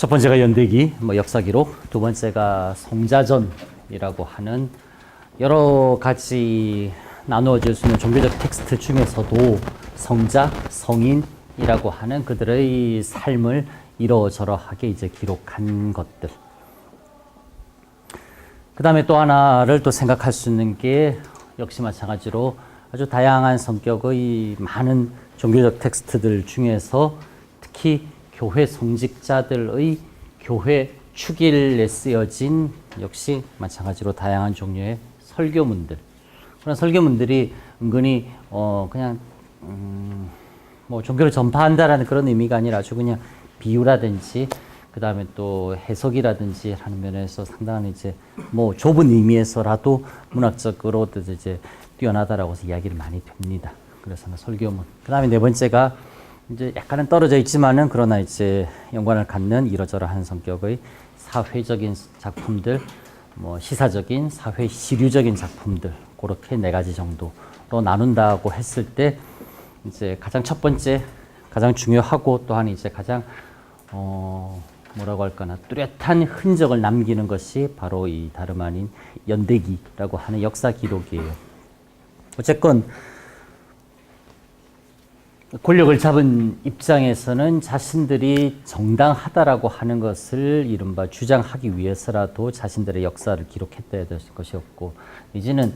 첫 번째가 연대기, 역사 기록. 두 번째가 성자전이라고 하는 여러 가지 나누어질 수 있는 종교적 텍스트 중에서도 성자, 성인이라고 하는 그들의 삶을 이러저러하게 이제 기록한 것들. 그 다음에 또 하나를 또 생각할 수 있는 게 역시 마찬가지로 아주 다양한 성격의 많은 종교적 텍스트들 중에서 특히 교회 성직자들의 교회 축일에 쓰여진 역시 마찬가지로 다양한 종류의 설교문들. 그런 설교문들이 은근히 그냥 뭐 종교를 전파한다라는 그런 의미가 아니라 아주 그냥 비유라든지 그 다음에 또 해석이라든지 하는 면에서 상당한 이제 뭐 좁은 의미에서라도 문학적으로도 이제 뛰어나다라고 해서 이야기를 많이 됩니다. 그래서 설교문. 그 다음에 네 번째가 이제 약간은 떨어져 있지만은 그러나 이제 연관을 갖는 이러저러한 성격의 사회적인 작품들, 뭐 시사적인, 사회 시류적인 작품들, 그렇게 네 가지 정도로 나눈다고 했을 때 이제 가장 첫 번째, 가장 중요하고 또한 이제 가장 뭐라고 할까나 뚜렷한 흔적을 남기는 것이 바로 이 다름 아닌 연대기라고 하는 역사 기록이에요. 어쨌건 권력을 잡은 입장에서는 자신들이 정당하다라고 하는 것을 이른바 주장하기 위해서라도 자신들의 역사를 기록했다야 될 것이었고, 이제는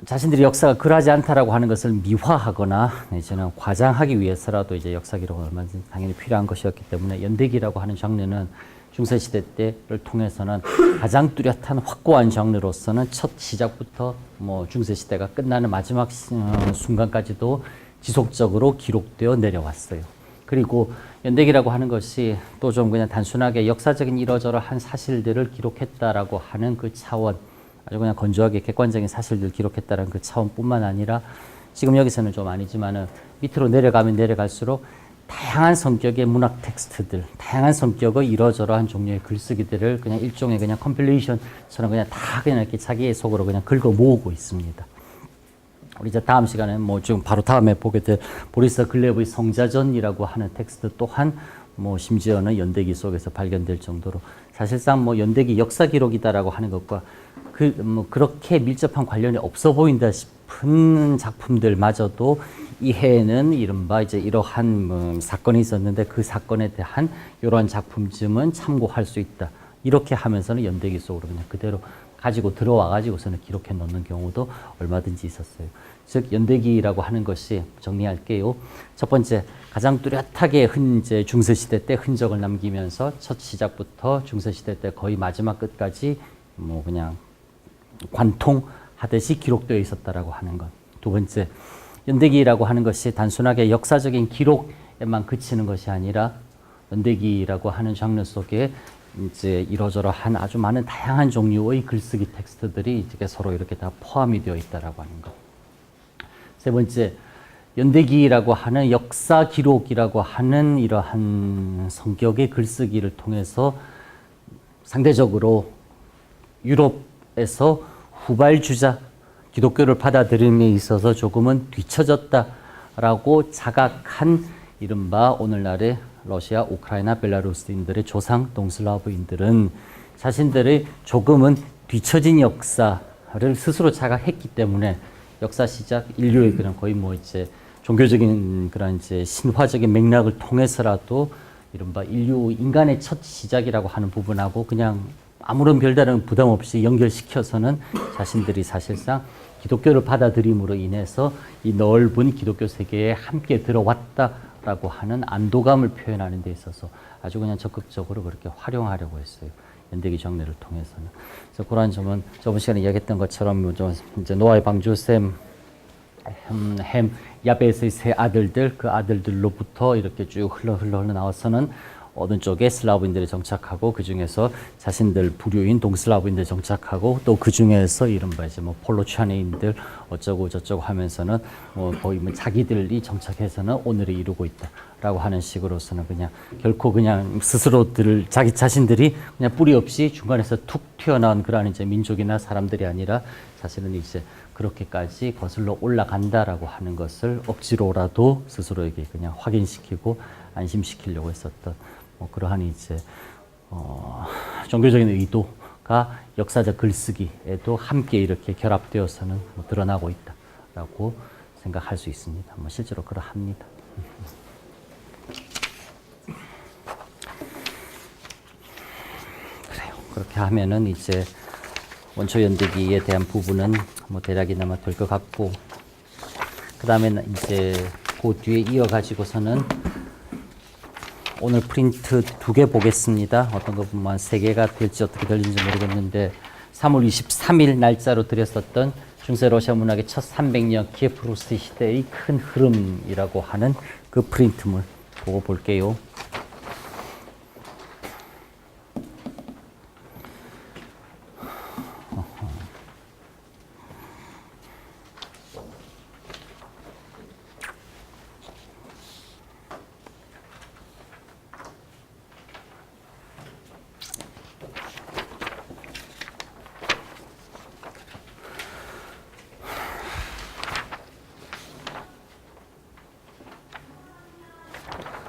자신들이 역사가 그러하지 않다라고 하는 것을 미화하거나 이제는 과장하기 위해서라도 이제 역사 기록은 얼마든지 당연히 필요한 것이었기 때문에 연대기라고 하는 장르는 중세시대 때를 통해서는 가장 뚜렷한 확고한 장르로서는 첫 시작부터 뭐 중세시대가 끝나는 마지막 순간까지도 지속적으로 기록되어 내려왔어요. 그리고 연대기라고 하는 것이 또 좀 그냥 단순하게 역사적인 이러저러한 사실들을 기록했다라고 하는 그 차원, 아주 그냥 건조하게 객관적인 사실들을 기록했다는 그 차원뿐만 아니라 지금 여기서는 좀 아니지만은 밑으로 내려가면 내려갈수록 다양한 성격의 문학 텍스트들, 다양한 성격의 이러저러한 종류의 글쓰기들을 그냥 일종의 그냥 컴필레이션처럼 그냥 다 그냥 이렇게 자기의 속으로 그냥 긁어 모으고 있습니다. 우리 이제 다음 시간에 뭐 지금 바로 다음에 보게 될 보리스 글렙의 성자전이라고 하는 텍스트 또한 뭐 심지어는 연대기 속에서 발견될 정도로 사실상 뭐 연대기 역사 기록이다라고 하는 것과 뭐 그렇게 밀접한 관련이 없어 보인다 싶은 작품들마저도 이해에는 이른바 이제 이러한 뭐 사건이 있었는데 그 사건에 대한 이러한 작품쯤은 참고할 수 있다. 이렇게 하면서는 연대기 속으로 그냥 그대로 가지고 들어와 가지고서는 기록해 놓는 경우도 얼마든지 있었어요. 즉 연대기라고 하는 것이 정리할게요. 첫 번째, 가장 뚜렷하게 이제 중세시대 때 흔적을 남기면서 첫 시작부터 중세시대 때 거의 마지막 끝까지 뭐 그냥 관통하듯이 기록되어 있었다라고 하는 것. 두 번째, 연대기라고 하는 것이 단순하게 역사적인 기록에만 그치는 것이 아니라 연대기라고 하는 장르 속에 이제 이러저러한 아주 많은 다양한 종류의 글쓰기 텍스트들이 이렇게 서로 이렇게 다 포함이 되어 있다라고 하는 것. 세 번째, 연대기라고 하는 역사 기록이라고 하는 이러한 성격의 글쓰기를 통해서 상대적으로 유럽에서 후발주자, 기독교를 받아들임에 있어서 조금은 뒤처졌다라고 자각한 이른바 오늘날의 러시아, 우크라이나, 벨라루스인들의 조상 동슬라브인들은 자신들의 조금은 뒤처진 역사를 스스로 자각했기 때문에 역사 시작, 인류의 그런 거의 뭐 이제 종교적인 그런 이제 신화적인 맥락을 통해서라도 이른바 인간의 첫 시작이라고 하는 부분하고 그냥 아무런 별다른 부담 없이 연결시켜서는 자신들이 사실상 기독교를 받아들임으로 인해서 이 넓은 기독교 세계에 함께 들어왔다라고 하는 안도감을 표현하는 데 있어서 아주 그냥 적극적으로 그렇게 활용하려고 했어요. 연대기 장르를 통해서는. 그래서 그런 점은 저번 시간에 이야기했던 것처럼 이제 노아의 방주셈, 햄, 야베스의 세 아들들, 그 아들들로부터 이렇게 쭉 흘러 나와서는 어느 쪽에 슬라브인들이 정착하고 그 중에서 자신들 부류인 동슬라브인들이 정착하고 또 그 중에서 이른바 이제 뭐 폴로차네인들 어쩌고 저쩌고 하면서는 뭐 거의 뭐 자기들이 정착해서는 오늘을 이루고 있다라고 하는 식으로서는 그냥 결코 그냥 스스로들 자기 자신들이 그냥 뿌리 없이 중간에서 툭 튀어나온 그러한 이제 민족이나 사람들이 아니라 사실은 이제 그렇게까지 거슬러 올라간다라고 하는 것을 억지로라도 스스로에게 그냥 확인시키고 안심시키려고 했었던 그러한 이제 종교적인 의도가 역사적 글쓰기에도 함께 이렇게 결합되어서는 드러나고 있다라고 생각할 수 있습니다. 실제로 그러합니다. 그래요. 그렇게 하면은 이제 원초 연대기에 대한 부분은 대략이나마 될 것 같고, 그 다음에는 이제 그 뒤에 이어가지고서는 오늘 프린트 2개 보겠습니다. 어떤 거 보면 3개가 될지 어떻게 될지 모르겠는데 3월 23일 날짜로 드렸었던 중세 러시아 문학의 첫 300년 키예프 루스 시대의 큰 흐름이라고 하는 그 프린트물 보고 볼게요.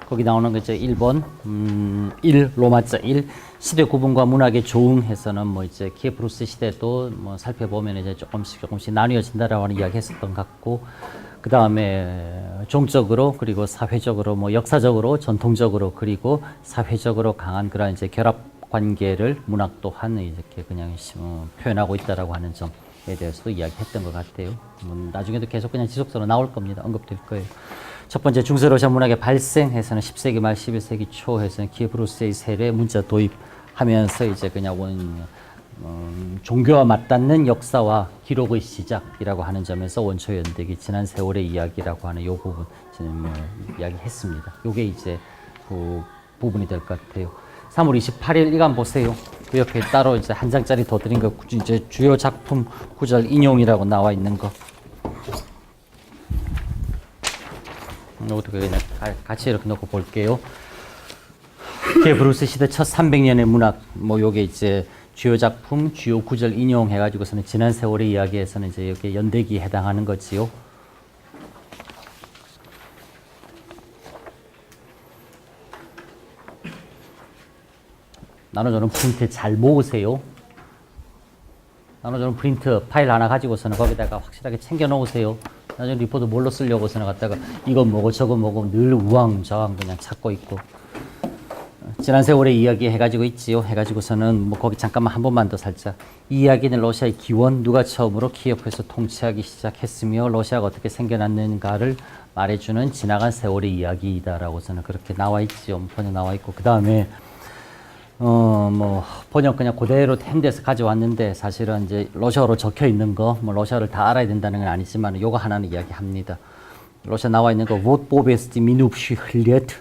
거기 나오는 거 이제 1번, 1 로마자 1 시대 구분과 문학의 조응해서는 이제 키예프 루스 시대도 살펴보면 이제 조금씩 나뉘어진다라고 하는 이야기 했었던 것 같고, 그 다음에 종적으로 그리고 사회적으로 역사적으로 전통적으로 그리고 사회적으로 강한 그런 이제 결합 관계를 문학 또한 이렇게 그냥 표현하고 있다라고 하는 점에 대해서도 이야기했던 것 같아요. 나중에도 계속 그냥 지속적으로 나올 겁니다. 언급될 거예요. 첫 번째 중세 러시아 문학의 발생해서는 10세기 말 11세기 초에서는 키예프 루스의 세례 문자 도입하면서 이제 그냥 종교와 맞닿는 역사와 기록의 시작이라고 하는 점에서 원초 연대기 지난 세월의 이야기라고 하는 요 부분 지금 이야기했습니다. 요게 이제 그 부분이 될 것 같아요. 3월 28일 이간 보세요. 그 옆에 따로 이제 한 장짜리 더 드린 거 이제 주요 작품 구절 인용이라고 나와 있는 거. 이것도 그냥 같이 이렇게 놓고 볼게요. 키예프 루스 시대 첫 300년의 문학, 요게 이제 주요 작품, 주요 구절 인용해가지고서는 지난 세월의 이야기에서는 이제 여기 연대기에 해당하는 거지요. 나눠주는 프린트 잘 모으세요. 나눠주는 프린트 파일 하나 가지고서는 거기다가 확실하게 챙겨 놓으세요. 나중에 리포트 뭘로 쓰려고서는 갖다가 이거 뭐고 저거 뭐고 늘 우왕좌왕 그냥 찾고 있고. 지난 세월의 이야기 해가지고 있지요. 해가지고서는 거기 잠깐만 한 번만 더 살짝. 이 이야기는 러시아의 기원, 누가 처음으로 키예프에서 통치하기 시작했으며 러시아가 어떻게 생겨났는가를 말해주는 지나간 세월의 이야기이다라고서는 그렇게 나와 있지요. 번역 나와 있고. 그 다음에 번역 그냥 그대로 템돼서 가져왔는데 사실은 이제 러시아어로 적혀 있는 거, 러시아를 다 알아야 된다는 건 아니지만 요거 하나는 이야기합니다. 러시아 나와 있는 거, Вот повесть минувших лет,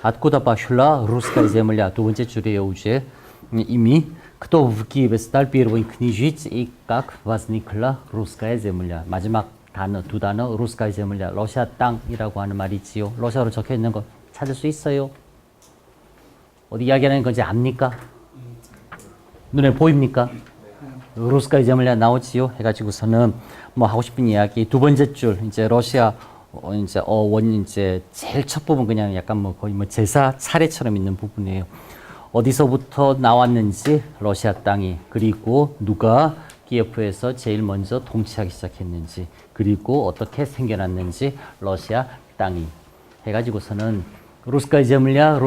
откуда пошла русская земля. 두 번째 줄이에요, 우제. 이미 кто в Киеве стал первым княжить и как возникла русская земля. 마지막 단어, 두 단어, русская земля, 러시아 땅이라고 하는 말이지요. 러시아어로 적혀 있는 거 찾을 수 있어요? 어디 이야기하는 건지 압니까? 눈에 보입니까? 루스카이 제물랴 나오지요. 해가지고서는 하고 싶은 이야기 두 번째 줄 이제 러시아 이제 이제 제일 첫 부분 그냥 약간 거의 제사 차례처럼 있는 부분이에요. 어디서부터 나왔는지 러시아 땅이, 그리고 누가 키예프에서 제일 먼저 통치하기 시작했는지, 그리고 어떻게 생겨났는지 러시아 땅이 해가지고서는 русская земля,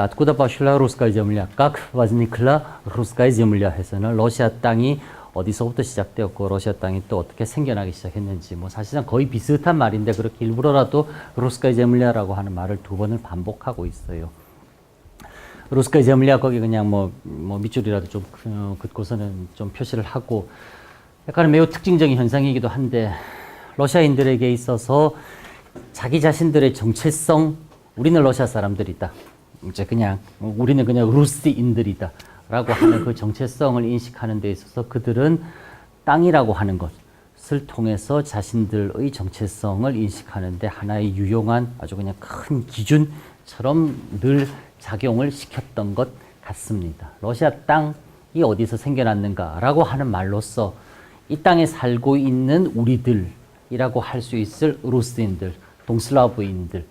откуда пошла русская земля, как возникла русская земля 해서는 러시아 땅이 어디서부터 시작되었고 러시아 땅이 또 어떻게 생겨나기 시작했는지 사실상 거의 비슷한 말인데 그렇게 일부러라도 русская земля라고 하는 말을 두 번을 반복하고 있어요. русская земля 거기 그냥 밑줄이라도 좀 긋고서는 좀 표시를 하고, 약간 매우 특징적인 현상이기도 한데 러시아인들에게 있어서 자기 자신들의 정체성, 우리는 러시아 사람들이다. 이제 그냥 우리는 그냥 루스인들이다라고 하는 그 정체성을 인식하는 데 있어서 그들은 땅이라고 하는 것을 통해서 자신들의 정체성을 인식하는 데 하나의 유용한 아주 그냥 큰 기준처럼 늘 작용을 시켰던 것 같습니다. 러시아 땅이 어디서 생겨났는가라고 하는 말로써 이 땅에 살고 있는 우리들이라고 할 수 있을 루스인들, 동슬라브인들,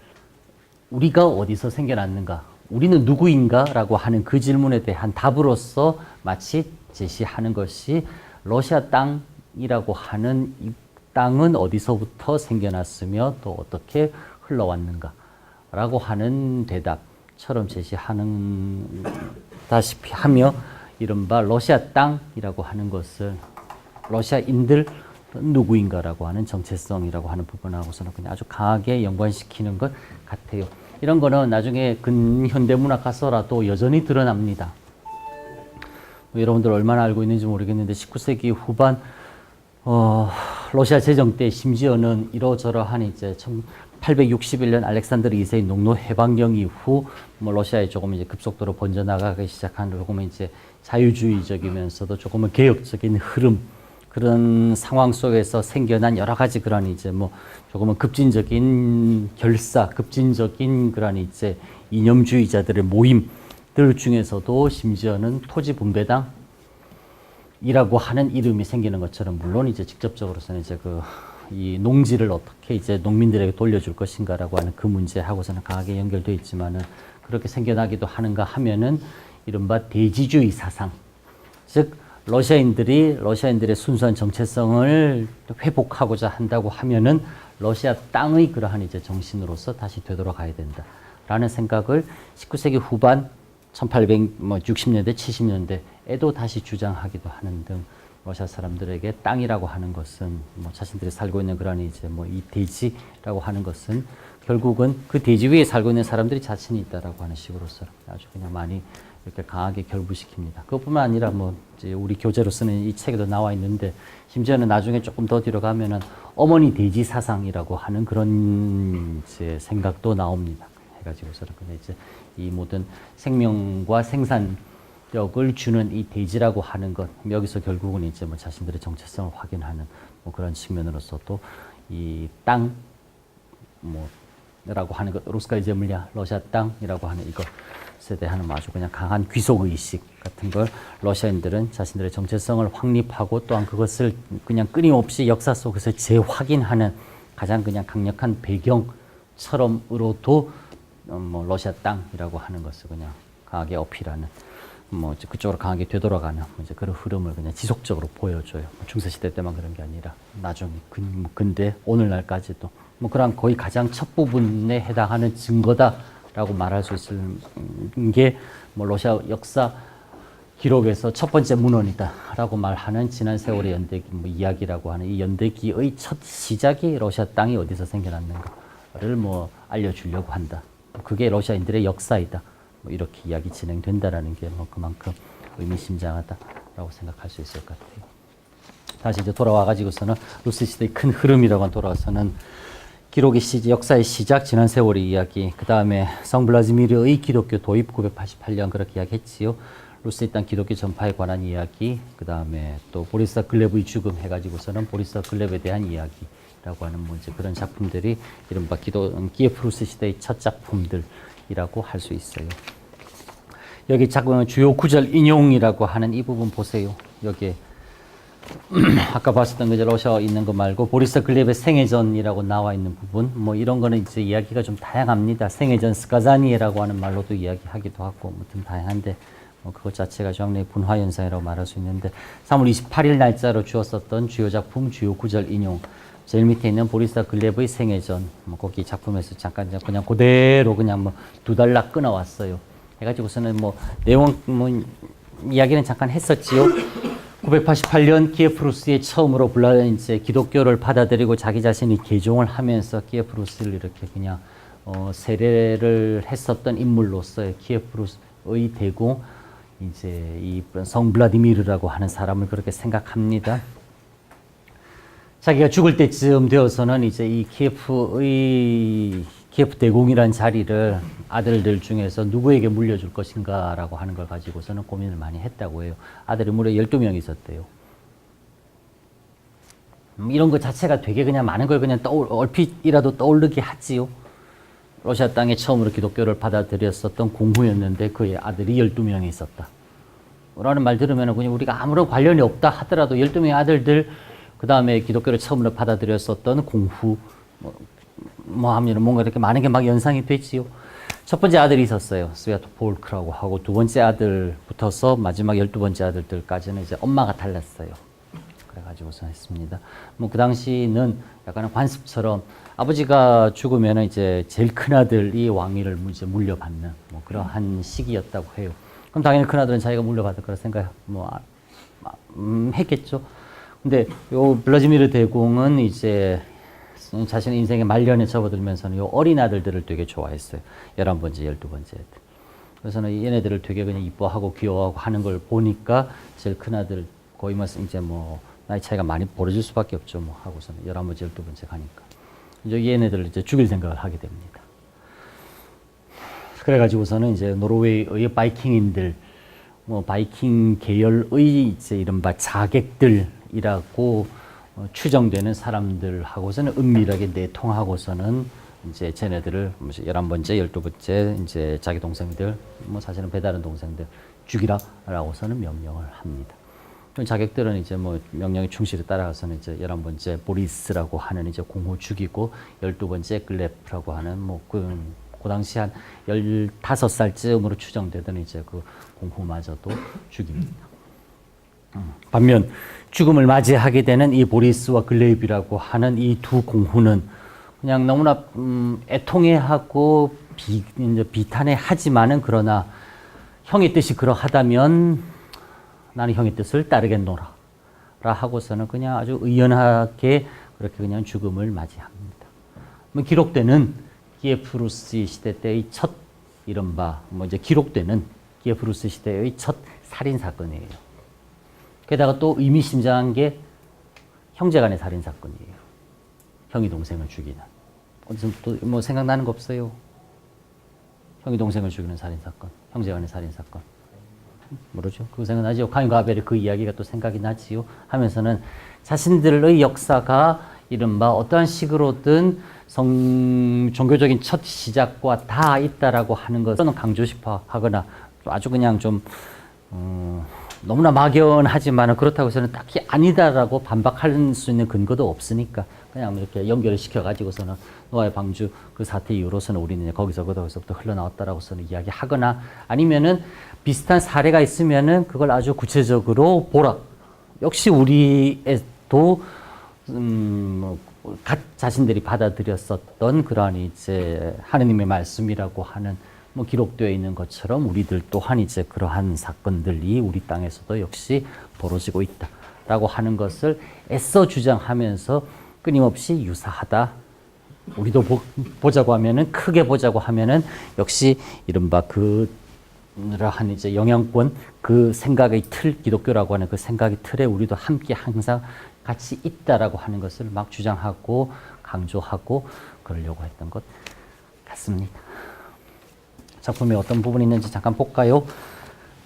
우리가 어디서 생겨났는가, 우리는 누구인가라고 하는 그 질문에 대한 답으로서 마치 제시하는 것이 러시아 땅이라고 하는 이 땅은 어디서부터 생겨났으며 또 어떻게 흘러왔는가라고 하는 대답처럼 제시하는 다시피 하며 이른바 러시아 땅이라고 하는 것을 러시아인들 누구인가라고 하는 정체성이라고 하는 부분하고서는 그냥 아주 강하게 연관시키는 것 같아요. 이런 거는 나중에 근현대문학 가서라도 여전히 드러납니다. 여러분들 얼마나 알고 있는지 모르겠는데 19세기 후반 러시아 제정 때 심지어는 이러저러한 이제 1861년 알렉산드르 2세의 농노 해방령 이후 뭐 러시아에 조금 이제 급속도로 번져나가기 시작한 조금은 이제 자유주의적이면서도 조금은 개혁적인 흐름 그런 상황 속에서 생겨난 여러 가지 그런 이제 뭐 조금은 급진적인 결사, 급진적인 그런 이제 이념주의자들의 모임들 중에서도 심지어는 토지분배당이라고 하는 이름이 생기는 것처럼 물론 이제 직접적으로서는 이제 이 농지를 어떻게 이제 농민들에게 돌려줄 것인가라고 하는 그 문제하고서는 강하게 연결되어 있지만은 그렇게 생겨나기도 하는가 하면은 이른바 대지주의 사상, 즉 러시아인들의 순수한 정체성을 회복하고자 한다고 하면은 러시아 땅의 그러한 이제 정신으로서 다시 되돌아가야 된다라는 생각을 19세기 후반 1860년대, 70년대에도 다시 주장하기도 하는 등 러시아 사람들에게 땅이라고 하는 것은 뭐 자신들이 살고 있는 그런 이제 뭐 이 대지라고 하는 것은 결국은 그 대지 위에 살고 있는 사람들이 자신이 있다라고 하는 식으로서 아주 그냥 많이 이렇게 강하게 결부시킵니다. 그것뿐만 아니라 뭐 이제 우리 교재로 쓰는 이 책에도 나와 있는데 심지어는 나중에 조금 더 뒤로 가면은 어머니 대지 사상이라고 하는 그런 이제 생각도 나옵니다. 해가지고서는 근데 이제 이 모든 생명과 생산력을 주는 이 대지라고 하는 것 여기서 결국은 이제 뭐 자신들의 정체성을 확인하는 뭐 그런 측면으로서도 이 땅 뭐라고 하는 것 루스카이 제물랴 러시아 땅이라고 하는 이것 에 대한 아주 그냥 강한 귀속의식 같은 걸 러시아인들은 자신들의 정체성을 확립하고 또한 그것을 그냥 끊임없이 역사 속에서 재확인하는 가장 그냥 강력한 배경처럼으로도 뭐 러시아 땅이라고 하는 것을 그냥 강하게 어필하는 뭐 그쪽으로 강하게 되돌아가는 이제 그런 흐름을 그냥 지속적으로 보여줘요. 중세시대 때만 그런 게 아니라 나중에 근대 오늘날까지도 뭐 그런 거의 가장 첫 부분에 해당하는 증거다. 라고 말할 수 있을 게 뭐 러시아 역사 기록에서 첫 번째 문헌이다라고 말하는 지난 세월의 연대기 뭐 이야기라고 하는 이 연대기의 첫 시작이 러시아 땅이 어디서 생겨났는가를 뭐 알려주려고 한다. 그게 러시아인들의 역사이다. 뭐 이렇게 이야기 진행된다라는 게 뭐 그만큼 의미심장하다라고 생각할 수 있을 것 같아요. 다시 이제 돌아와가지고서는 루스 시대의 큰 흐름이라고 돌아와서는 기록의 역사의 시작, 지난 세월의 이야기, 그 다음에 성 블라디미르의 기독교 도입 988년 그렇게 이야기했지요. 루스의 땅 기독교 전파에 관한 이야기, 그 다음에 또 보리스 글렙의 죽음 해가지고서는 보리스 글렙에 대한 이야기라고 하는 뭐 이제 그런 작품들이 이른바 키예프 루스 시대의 첫 작품들이라고 할 수 있어요. 여기 주요 구절 인용이라고 하는 이 부분 보세요. 여기에 아까 봤었던 그 러시아 있는 거 말고 보리스 글렙의 생애전이라고 나와 있는 부분 뭐 이런 거는 이제 이야기가 좀 다양합니다. 생애전 스카자니에라고 하는 말로도 이야기하기도 하고 뭐 좀 다양한데 뭐 그것 자체가 장래의 분화 현상이라고 말할 수 있는데 3월 28일 날짜로 주었었던 주요 작품 주요 구절 인용 제일 밑에 있는 보리스 글렙의 생애전 뭐 거기 작품에서 잠깐 그냥 그대로 그냥 뭐 두 달락 끊어왔어요. 해가지고서는 뭐 내용 뭐 이야기는 잠깐 했었지요. 988년 키예프 루스에 처음으로 이제 기독교를 받아들이고 자기 자신이 개종을 하면서 키예프 루스를 이렇게 그냥 세례를 했었던 인물로서의 키예프 루스의 대공 이제 이 성 블라디미르라고 하는 사람을 그렇게 생각합니다. 자기가 죽을 때쯤 되어서는 이제 이 키예프 대공이라는 자리를 아들들 중에서 누구에게 물려줄 것인가라고 하는 걸 가지고서는 고민을 많이 했다고 해요. 아들이 무려 12명 있었대요. 이런 것 자체가 되게 그냥 많은 걸 그냥 얼핏이라도 떠오르게 하지요. 러시아 땅에 처음으로 기독교를 받아들였었던 공후였는데 그의 아들이 12명이 있었다. 라는 말 들으면 그냥 우리가 아무런 관련이 없다 하더라도 12명의 아들들 그 다음에 기독교를 처음으로 받아들였었던 공후 뭐 하면 뭔가 이렇게 많은 게 막 연상이 되지요. 첫 번째 아들이 있었어요. 스비아토폴크라고 하고 두 번째 아들 붙어서 마지막 12번째 아들들까지는 이제 엄마가 달랐어요. 그래가지고서 했습니다. 뭐 그 당시는 약간 관습처럼 아버지가 죽으면 이제 제일 큰 아들이 왕위를 이제 물려받는 뭐 그러한 시기였다고 해요. 그럼 당연히 큰 아들은 자기가 물려받을 거라 생각 했겠죠. 근데 요 블라디미르 대공은 이제 자신의 인생의 말년에 접어들면서는 요 어린 아들들을 되게 좋아했어요. 11번째, 12번째 애들. 그래서는 얘네들을 되게 그냥 이뻐하고 귀여워하고 하는 걸 보니까 제일 큰 아들 거의 이제 뭐 나이 차이가 많이 벌어질 수밖에 없죠. 뭐 하고서는 11번째, 12번째 가니까. 이제 얘네들을 이제 죽일 생각을 하게 됩니다. 그래가지고서는 이제 노르웨이의 바이킹인들, 뭐 바이킹 계열의 이제 이른바 자객들이라고 추정되는 사람들하고서는 은밀하게 내통하고서는 이제 쟤네들을 11번째, 12번째 이제 자기 동생들, 뭐 사실은 배다른 동생들 죽이라라고서는 명령을 합니다. 자객들은 이제 뭐 명령에 충실히 따라가서는 이제 11번째 보리스라고 하는 이제 공호 죽이고 12번째 글레프라고 하는 뭐 그 당시 한 15살쯤으로 추정되던 이제 그 공호마저도 죽입니다. 반면 죽음을 맞이하게 되는 이 보리스와 글레이브라고 하는 이 두 공후는 그냥 너무나 애통해하고 이제 비탄해하지만은 그러나 형의 뜻이 그러하다면 나는 형의 뜻을 따르겠노라 라 하고서는 그냥 아주 의연하게 그렇게 그냥 죽음을 맞이합니다. 뭐 기록되는 기에프루스 시대 때의 첫 이른바 뭐 이제 기록되는 기에프루스 시대의 첫 살인 사건이에요. 게다가 또 의미심장한 게 형제간의 살인 사건이에요. 형이 동생을 죽이는. 어디서 또 뭐 생각나는 거 없어요? 형이 동생을 죽이는 살인 사건, 형제간의 살인 사건. 모르죠. 그거 생각나죠. 가인과 아벨의 그 이야기가 또 생각이 나지요. 하면서는 자신들의 역사가 이른바 어떠한 식으로든 종교적인 첫 시작과 다 있다라고 하는 것은 강조시켜 하거나 아주 그냥 좀 너무나 막연하지만 그렇다고 해서는 딱히 아니다라고 반박할 수 있는 근거도 없으니까 그냥 이렇게 연결을 시켜가지고서는 노아의 방주 그 사태 이후로서는 우리는 거기서부터 흘러나왔다라고서는 이야기하거나 아니면은 비슷한 사례가 있으면은 그걸 아주 구체적으로 보라. 역시 우리도 자신들이 받아들였었던 그러한 이제 하느님의 말씀이라고 하는 뭐 기록되어 있는 것처럼 우리들 또한 이제 그러한 사건들이 우리 땅에서도 역시 벌어지고 있다라고 하는 것을 애써 주장하면서 끊임없이 유사하다. 우리도 보자고 하면은 크게 보자고 하면은 역시 이른바 그러한 이제 영향권 그 생각의 틀 기독교라고 하는 그 생각의 틀에 우리도 함께 항상 같이 있다라고 하는 것을 막 주장하고 강조하고 그러려고 했던 것 같습니다. 작품에 어떤 부분이 있는지 잠깐 볼까요?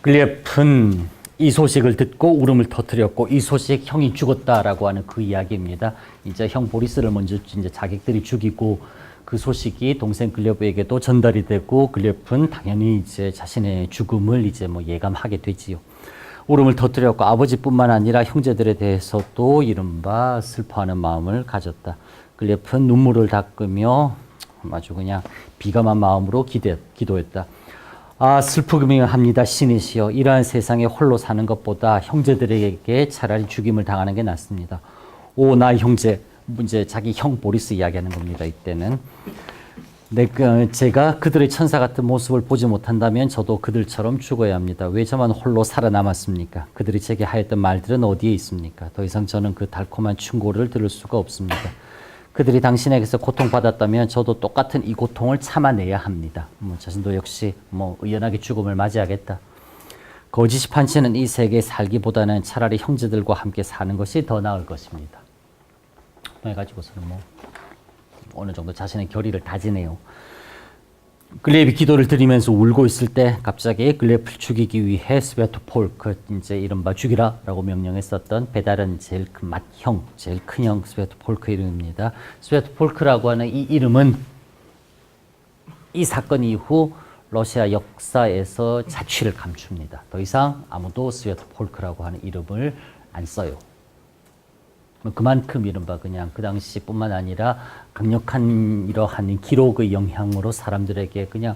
글리에프는 이 소식을 듣고 울음을 터뜨렸고 이 소식 형이 죽었다라고 하는 그 이야기입니다. 이제 형 보리스를 먼저 이제 자객들이 죽이고 그 소식이 동생 글리에프에게도 전달이 되고 글리에프는 당연히 이제 자신의 죽음을 이제 뭐 예감하게 되지요. 울음을 터뜨렸고 아버지뿐만 아니라 형제들에 대해서도 이른바 슬퍼하는 마음을 가졌다. 글리에프는 눈물을 닦으며 아주 그냥 비감한 마음으로 기도했다. 아, 슬프기만 합니다. 신이시여. 이러한 세상에 홀로 사는 것보다 형제들에게 차라리 죽임을 당하는 게 낫습니다. 오, 나의 형제. 이제 자기 형 보리스 이야기하는 겁니다. 이때는. 제가 그들의 천사 같은 모습을 보지 못한다면 저도 그들처럼 죽어야 합니다. 왜 저만 홀로 살아남았습니까? 그들이 제게 하였던 말들은 어디에 있습니까? 더 이상 저는 그 달콤한 충고를 들을 수가 없습니다. 그들이 당신에게서 고통받았다면 저도 똑같은 이 고통을 참아내야 합니다. 자신도 역시 의연하게 죽음을 맞이하겠다. 거짓이 판치는 이 세계에 살기보다는 차라리 형제들과 함께 사는 것이 더 나을 것입니다. 해가지고서는 어느 정도 자신의 결의를 다지네요. 글레이브이 기도를 드리면서 울고 있을 때 갑자기 글레이브를 죽이기 위해 스베토폴크 이제 이른바 죽이라라고 명령했었던 배다른 제일 큰 맏형, 제일 큰 형 스베토폴크 이름입니다. 스베토폴크라고 하는 이 이름은 이 사건 이후 러시아 역사에서 자취를 감춥니다. 더 이상 아무도 스베토폴크라고 하는 이름을 안 써요. 그만큼 이른바 그냥 그 당시뿐만 아니라 강력한 이러한 기록의 영향으로 사람들에게 그냥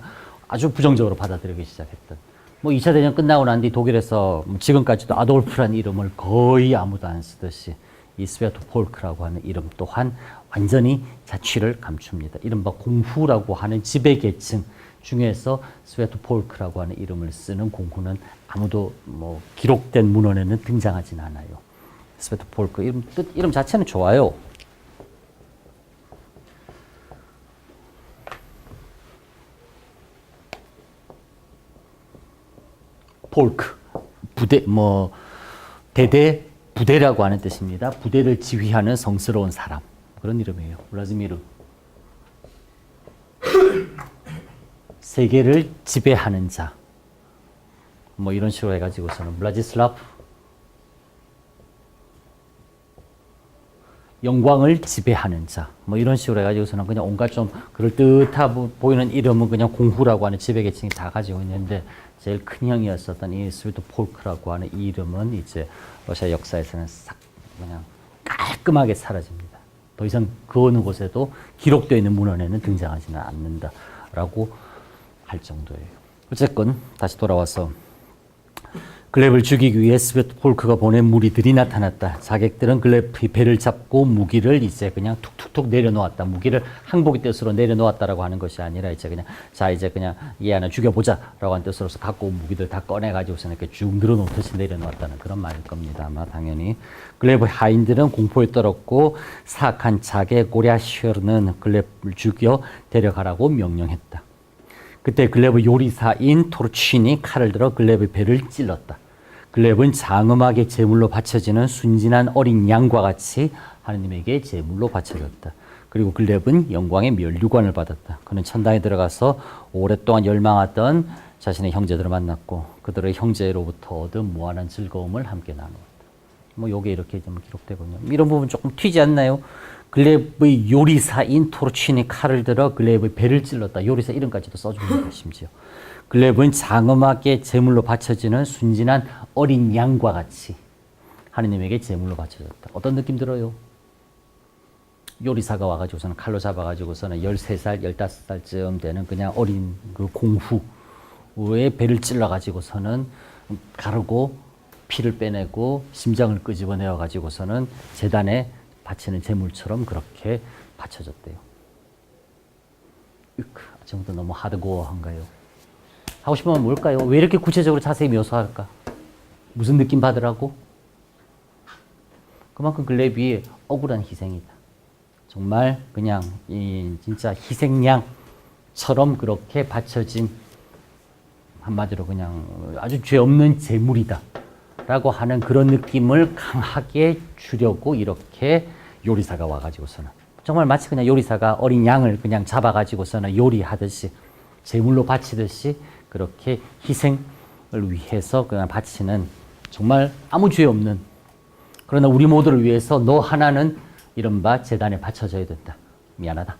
아주 부정적으로 받아들이기 시작했던. 뭐 2차 대전 끝나고 난 뒤 독일에서 지금까지도 아돌프란 이름을 거의 아무도 안 쓰듯이 이 스베토폴크라고 하는 이름 또한 완전히 자취를 감춥니다. 이른바 공후라고 하는 지배계층 중에서 스베토폴크라고 하는 이름을 쓰는 공후는 아무도 뭐 기록된 문헌에는 등장하진 않아요. 스베토폴크 이름 자체는 좋아요. 폴크 부대 부대라고 하는 뜻입니다. 부대를 지휘하는 성스러운 사람 그런 이름이에요. 블라지미르. 세계를 지배하는 자. 뭐 이런 식으로 해가지고서는 블라디슬라프 영광을 지배하는 자. 뭐 이런 식으로 해가지고서는 그냥 온갖 좀 그럴듯하 보이는 이름은 그냥 공후라고 하는 지배계층이 다 가지고 있는데 제일 큰 형이었었던 이 스베토폴크라고 하는 이 이름은 이제 러시아 역사에서는 싹 그냥 깔끔하게 사라집니다. 더 이상 그 어느 곳에도 기록되어 있는 문헌에는 등장하지는 않는다라고 할 정도예요. 어쨌건 다시 돌아와서 글렙을 죽이기 위해 스베토폴크가 보낸 무리들이 나타났다. 자객들은 글렙의 배를 잡고 무기를 이제 그냥 툭툭툭 내려놓았다. 무기를 항복의 뜻으로 내려놓았다라고 하는 것이 아니라 이제 그냥 자 이제 그냥 얘 하나 죽여보자라고 하는 뜻으로서 갖고 온 무기들 다 꺼내가지고서 이렇게 쭉 늘어놓듯이 내려놓았다는 그런 말일 겁니다. 아마 당연히 글렙의 하인들은 공포에 떨었고 사악한 자객 고랴시르는 글렙을 죽여 데려가라고 명령했다. 그때 글렙의 요리사인 토르친이 칼을 들어 글렙의 배를 찔렀다. 글렙은 장엄하게 제물로 바쳐지는 순진한 어린 양과 같이 하느님에게 제물로 바쳐졌다. 그리고 글렙은 영광의 면류관을 받았다. 그는 천당에 들어가서 오랫동안 열망하던 자신의 형제들을 만났고 그들의 형제로부터 얻은 무한한 즐거움을 함께 나누었다. 뭐 요게 이렇게 좀 기록되거든요. 이런 부분 조금 튀지 않나요? 글렙의 요리사인 토르친이 칼을 들어 글렙의 배를 찔렀다. 요리사 이름까지도 써줍니다. 심지어. 글렙은 장엄하게 제물로 바쳐지는 순진한 어린 양과 같이 하느님에게 제물로 바쳐졌다. 어떤 느낌 들어요? 요리사가 와가지고서는 칼로 잡아가지고서는 13살, 15살쯤 되는 그냥 어린 그 공후의 배를 찔러가지고서는 가르고 피를 빼내고 심장을 끄집어내어가지고서는 제단에 바치는 제물처럼 그렇게 바쳐졌대요. 지금부터 너무 하드코어한가요? 하고 싶으면 뭘까요? 왜 이렇게 구체적으로 자세히 묘사할까? 무슨 느낌 받으라고? 그만큼 글렙이 억울한 희생이다. 정말 그냥 진짜 희생양처럼 그렇게 바쳐진 한마디로 그냥 아주 죄 없는 제물이다. 라고 하는 그런 느낌을 강하게 주려고 이렇게 요리사가 와가지고서는 정말 마치 그냥 요리사가 어린 양을 그냥 잡아가지고서는 요리하듯이 제물로 바치듯이 그렇게 희생을 위해서 그냥 바치는 정말 아무 죄 없는 그러나 우리 모두를 위해서 너 하나는 이른바 제단에 바쳐져야 된다. 미안하다.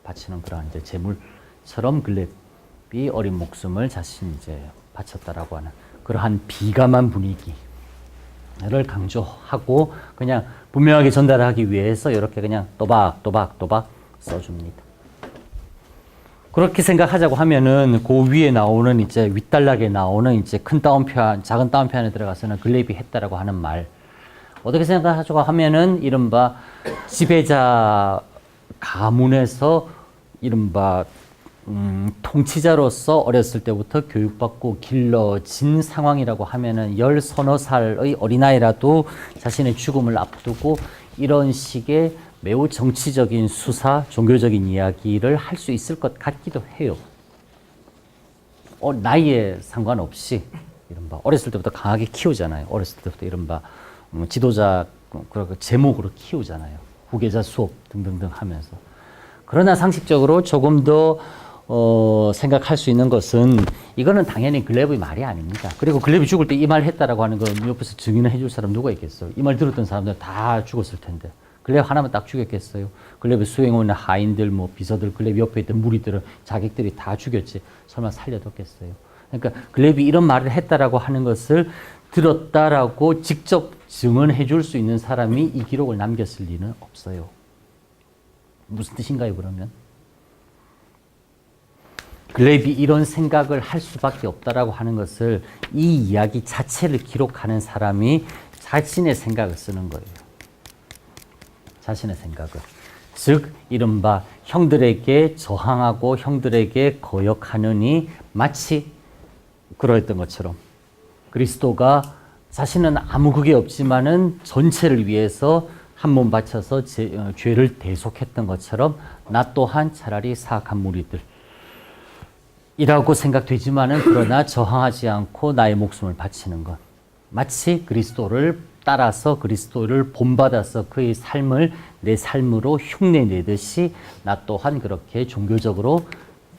바치는 그러한 이제 제물처럼 글렙이 어린 목숨을 자신이 이제 바쳤다라고 하는 그러한 비감한 분위기를 강조하고 그냥 분명하게 전달하기 위해서 이렇게 그냥 또박 써줍니다. 그렇게 생각하자고 하면은 그 위에 나오는 이제 윗단락에 나오는 이제 큰 따옴표, 작은 따옴표 안에 들어가서는 글렙이 했다라고 하는 말. 어떻게 생각하자고 하면은 이른바 지배자 가문에서 이른바 통치자로서 어렸을 때부터 교육받고 길러진 상황이라고 하면은 10서너 살의 어린아이라도 자신의 죽음을 앞두고 이런 식의 매우 정치적인 수사, 종교적인 이야기를 할 수 있을 것 같기도 해요. 나이에 상관없이 이른바 어렸을 때부터 강하게 키우잖아요. 어렸을 때부터 이른바 지도자 제목으로 키우잖아요. 후계자 수업 등등등 하면서. 그러나 상식적으로 조금 더 생각할 수 있는 것은 이거는 당연히 글렙의 말이 아닙니다. 그리고 글렙이 죽을 때 이 말 했다라고 하는 건 옆에서 증인을 해줄 사람 누가 있겠어요? 이 말 들었던 사람들 다 죽었을 텐데. 글렙 하나만 딱 죽였겠어요? 글렙의 수행원이나 하인들, 뭐 비서들, 글렙 옆에 있던 무리들은 자객들이 다 죽였지. 설마 살려뒀겠어요? 그러니까 글렙이 이런 말을 했다라고 하는 것을 들었다라고 직접 증언해 줄 수 있는 사람이 이 기록을 남겼을 리는 없어요. 무슨 뜻인가요, 그러면? 글레이비 이런 생각을 할 수밖에 없다라고 하는 것을 이 이야기 자체를 기록하는 사람이 자신의 생각을 쓰는 거예요. 자신의 생각을. 즉 이른바 형들에게 저항하고 형들에게 거역하느니 마치 그러했던 것처럼 그리스도가 자신은 아무 그게 없지만은 전체를 위해서 한 몸 바쳐서 죄를 대속했던 것처럼 나 또한 차라리 사악한 무리들 이라고 생각되지만은 그러나 저항하지 않고 나의 목숨을 바치는 것 마치 그리스도를 따라서 그리스도를 본받아서 그의 삶을 내 삶으로 흉내내듯이 나 또한 그렇게 종교적으로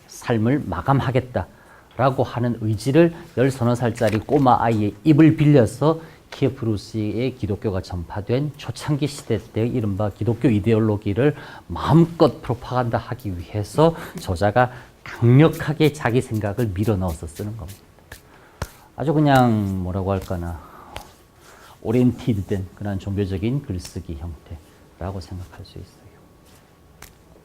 삶을 마감하겠다라고 하는 의지를 10서너 살짜리 꼬마 아이의 입을 빌려서 키예프 루시의 기독교가 전파된 초창기 시대 때 이른바 기독교 이데올로기를 마음껏 프로파간다하기 위해서 저자가 강력하게 자기 생각을 밀어넣어서 쓰는 겁니다. 아주 그냥 뭐라고 할까나 오리엔티드된 그런 종교적인 글쓰기 형태라고 생각할 수 있어요.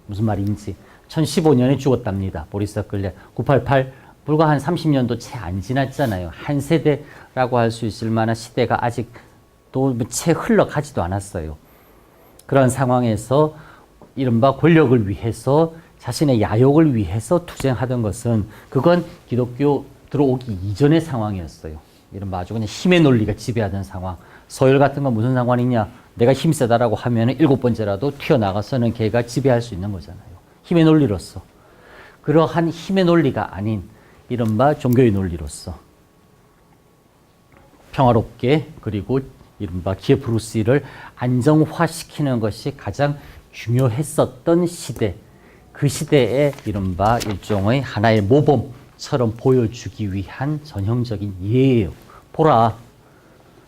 무슨 말인지 1015년에 죽었답니다. 보리스 글렙 988 불과 한 30년도 채 안 지났잖아요. 한 세대라고 할 수 있을 만한 시대가 아직도 채 흘러가지도 않았어요. 그런 상황에서 이른바 권력을 위해서 자신의 야욕을 위해서 투쟁하던 것은 그건 기독교 들어오기 이전의 상황이었어요. 이른바 아주 그냥 힘의 논리가 지배하던 상황. 서열 같은 건 무슨 상관이냐? 내가 힘세다라고 하면 7번째라도 튀어나가서는 걔가 지배할 수 있는 거잖아요. 힘의 논리로서. 그러한 힘의 논리가 아닌 이른바 종교의 논리로서 평화롭게 그리고 이른바 키예프 루시를 안정화시키는 것이 가장 중요했었던 시대. 그 시대에 이른바 일종의 하나의 모범처럼 보여주기 위한 전형적인 예예요. 보라.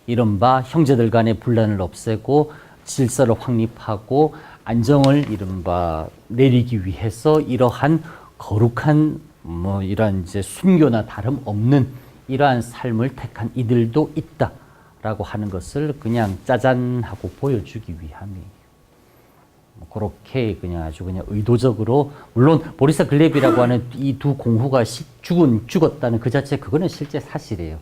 이른바 형제들 간의 분란을 없애고 질서를 확립하고 안정을 이른바 내리기 위해서 이러한 거룩한 이러한 이제 순교나 다름없는 이러한 삶을 택한 이들도 있다라고 하는 것을 그냥 짜잔하고 보여주기 위함이에요. 그렇게 그냥 아주 그냥 의도적으로 물론 보리스 글렙이라고 하는 이 두 공후가 죽었다는 그 자체 그거는 실제 사실이에요.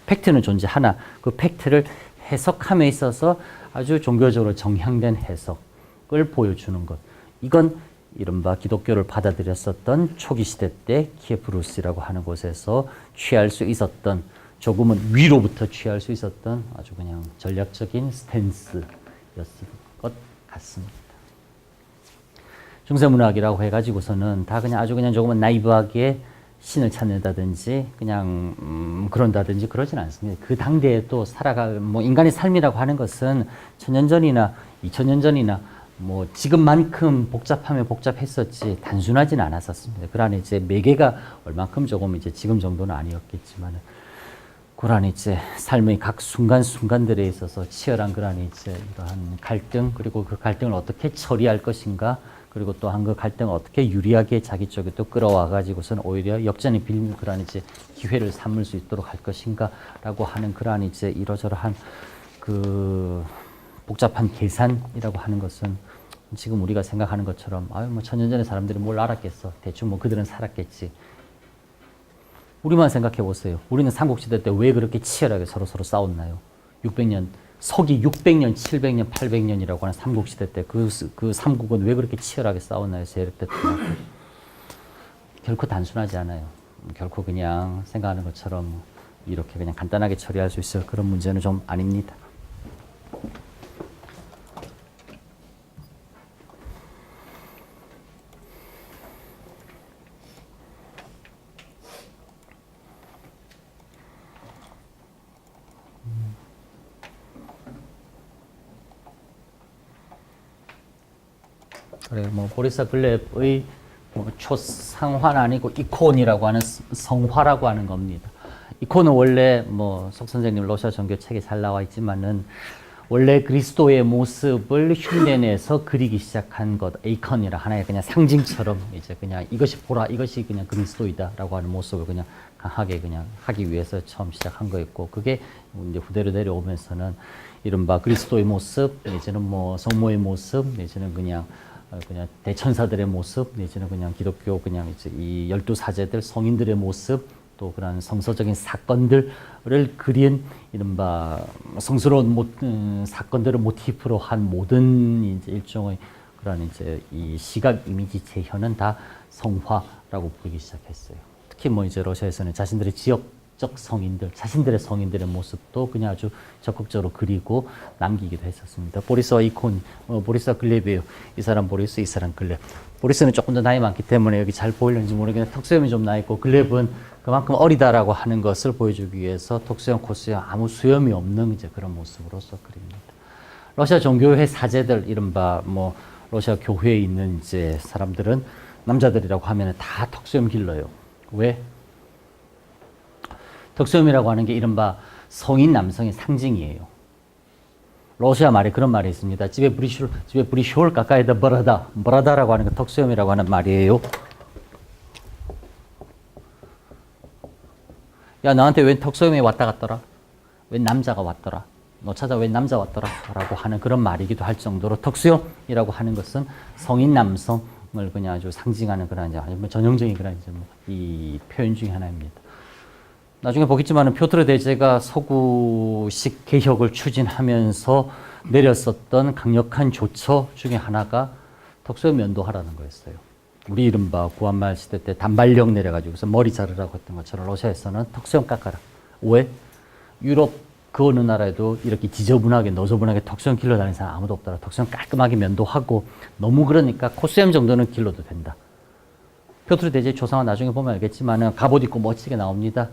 팩트는 존재하나 그 팩트를 해석함에 있어서 아주 종교적으로 정향된 해석을 보여주는 것. 이건 이른바 기독교를 받아들였었던 초기 시대 때 키예프 루시라고 하는 곳에서 취할 수 있었던 조금은 위로부터 취할 수 있었던 아주 그냥 전략적인 스탠스였을 것 같습니다. 중세문학이라고 해가지고서는 다 그냥 아주 그냥 조금은 나이브하게 신을 찾는다든지 그냥 그런다든지 그러진 않습니다. 그 당대에 또 인간의 삶이라고 하는 것은 1000년 전이나 2000년 전이나 지금만큼 복잡하면 복잡했었지 단순하진 않았었습니다. 그 안에 이제 매개가 얼만큼 조금 이제 지금 정도는 아니었겠지만 그 안에 이제 삶의 각 순간순간들에 있어서 치열한 그 안에 이제 이러한 갈등 그리고 그 갈등을 어떻게 처리할 것인가 그리고 또한 그 갈등을 어떻게 유리하게 자기 쪽에 또 끌어와 가지고서는 오히려 역전의 빌미 그러한 이제 기회를 삼을 수 있도록 할 것인가라고 하는 그러한 이제 이러저러한 그 복잡한 계산이라고 하는 것은 지금 우리가 생각하는 것처럼 1000년 전에 사람들이 뭘 알았겠어. 대충 그들은 살았겠지. 우리만 생각해 보세요. 우리는 삼국시대 때 왜 그렇게 치열하게 서로 싸웠나요? 600년 서기 600년, 700년, 800년이라고 하는 삼국시대 때 그 삼국은 왜 그렇게 치열하게 싸웠나요? 세력 때문에. 결코 단순하지 않아요. 결코 그냥 생각하는 것처럼 이렇게 그냥 간단하게 처리할 수 있을 그런 문제는 좀 아닙니다. 그래, 보리스 글렙의 초상화는 아니고 이콘이라고 하는 성화라고 하는 겁니다. 이콘은 원래 속 선생님 러시아 종교 책에 잘 나와 있지만은 원래 그리스도의 모습을 흉내내서 그리기 시작한 것, 에이컨이라 하나의 그냥 상징처럼 이제 그냥 이것이 보라, 이것이 그냥 그리스도이다라고 하는 모습을 그냥 강하게 그냥 하기 위해서 처음 시작한 거였고, 그게 이제 후대로 내려오면서는 이른바 그리스도의 모습, 내지는 성모의 모습, 내지는 그냥 그냥 대천사들의 모습 내지는 그냥 기독교 그냥 이제 이 12사제들 성인들의 모습 또 그런 성서적인 사건들을 그린 이른바 성스러운 사건들을 모티프로 한 모든 이제 일종의 그런 이제 이 시각 이미지 재현은 다 성화라고 부르기 시작했어요. 특히 뭐 이제 러시아에서는 자신들의 지역적 성인들, 자신들의 성인들의 모습도 그냥 아주 적극적으로 그리고 남기기도 했었습니다. 보리스와 이콘, 보리스와 글렙이에요. 이 사람 보리스, 이 사람 글렙. 보리스는 조금 더 나이 많기 때문에 여기 잘 보이는지 모르겠는데 턱수염이 좀 나 있고 글렙은 그만큼 어리다라고 하는 것을 보여주기 위해서 턱수염, 콧수염 아무 수염이 없는 이제 그런 모습으로서 그립니다. 러시아 종교회 사제들 이른바 뭐 러시아 교회에 있는 이제 사람들은 남자들이라고 하면 다 턱수염 길러요. 왜? 턱수염이라고 하는 게 이른바 성인 남성의 상징이에요. 러시아 말에 그런 말이 있습니다. 집에 브리쇼를 가까이다 버라다라고 하는 거 턱수염이라고 하는 말이에요. 야, 너한테 웬 턱수염이 왔다 갔더라? 웬 남자가 왔더라? 너 찾아 웬 남자 왔더라? 라고 하는 그런 말이기도 할 정도로 턱수염이라고 하는 것은 성인 남성을 그냥 아주 상징하는 그런 이제 전형적인 그런 이제 뭐 이 표현 중에 하나입니다. 나중에 보겠지만은 표트르 대제가 서구식 개혁을 추진하면서 내렸었던 강력한 조처 중에 하나가 턱수염 면도하라는 거였어요. 우리 이른바 구한말 시대 때 단발령 내려가지고서 머리 자르라고 했던 것처럼 러시아에서는 턱수염 깎아라. 왜? 유럽 그 어느 나라에도 이렇게 지저분하게 너저분하게 턱수염 길러 다니는 사람 아무도 없더라. 턱수염 깔끔하게 면도하고 너무 그러니까 콧수염 정도는 길러도 된다. 표트르 대제 조상은 나중에 보면 알겠지만은 갑옷 입고 멋지게 나옵니다.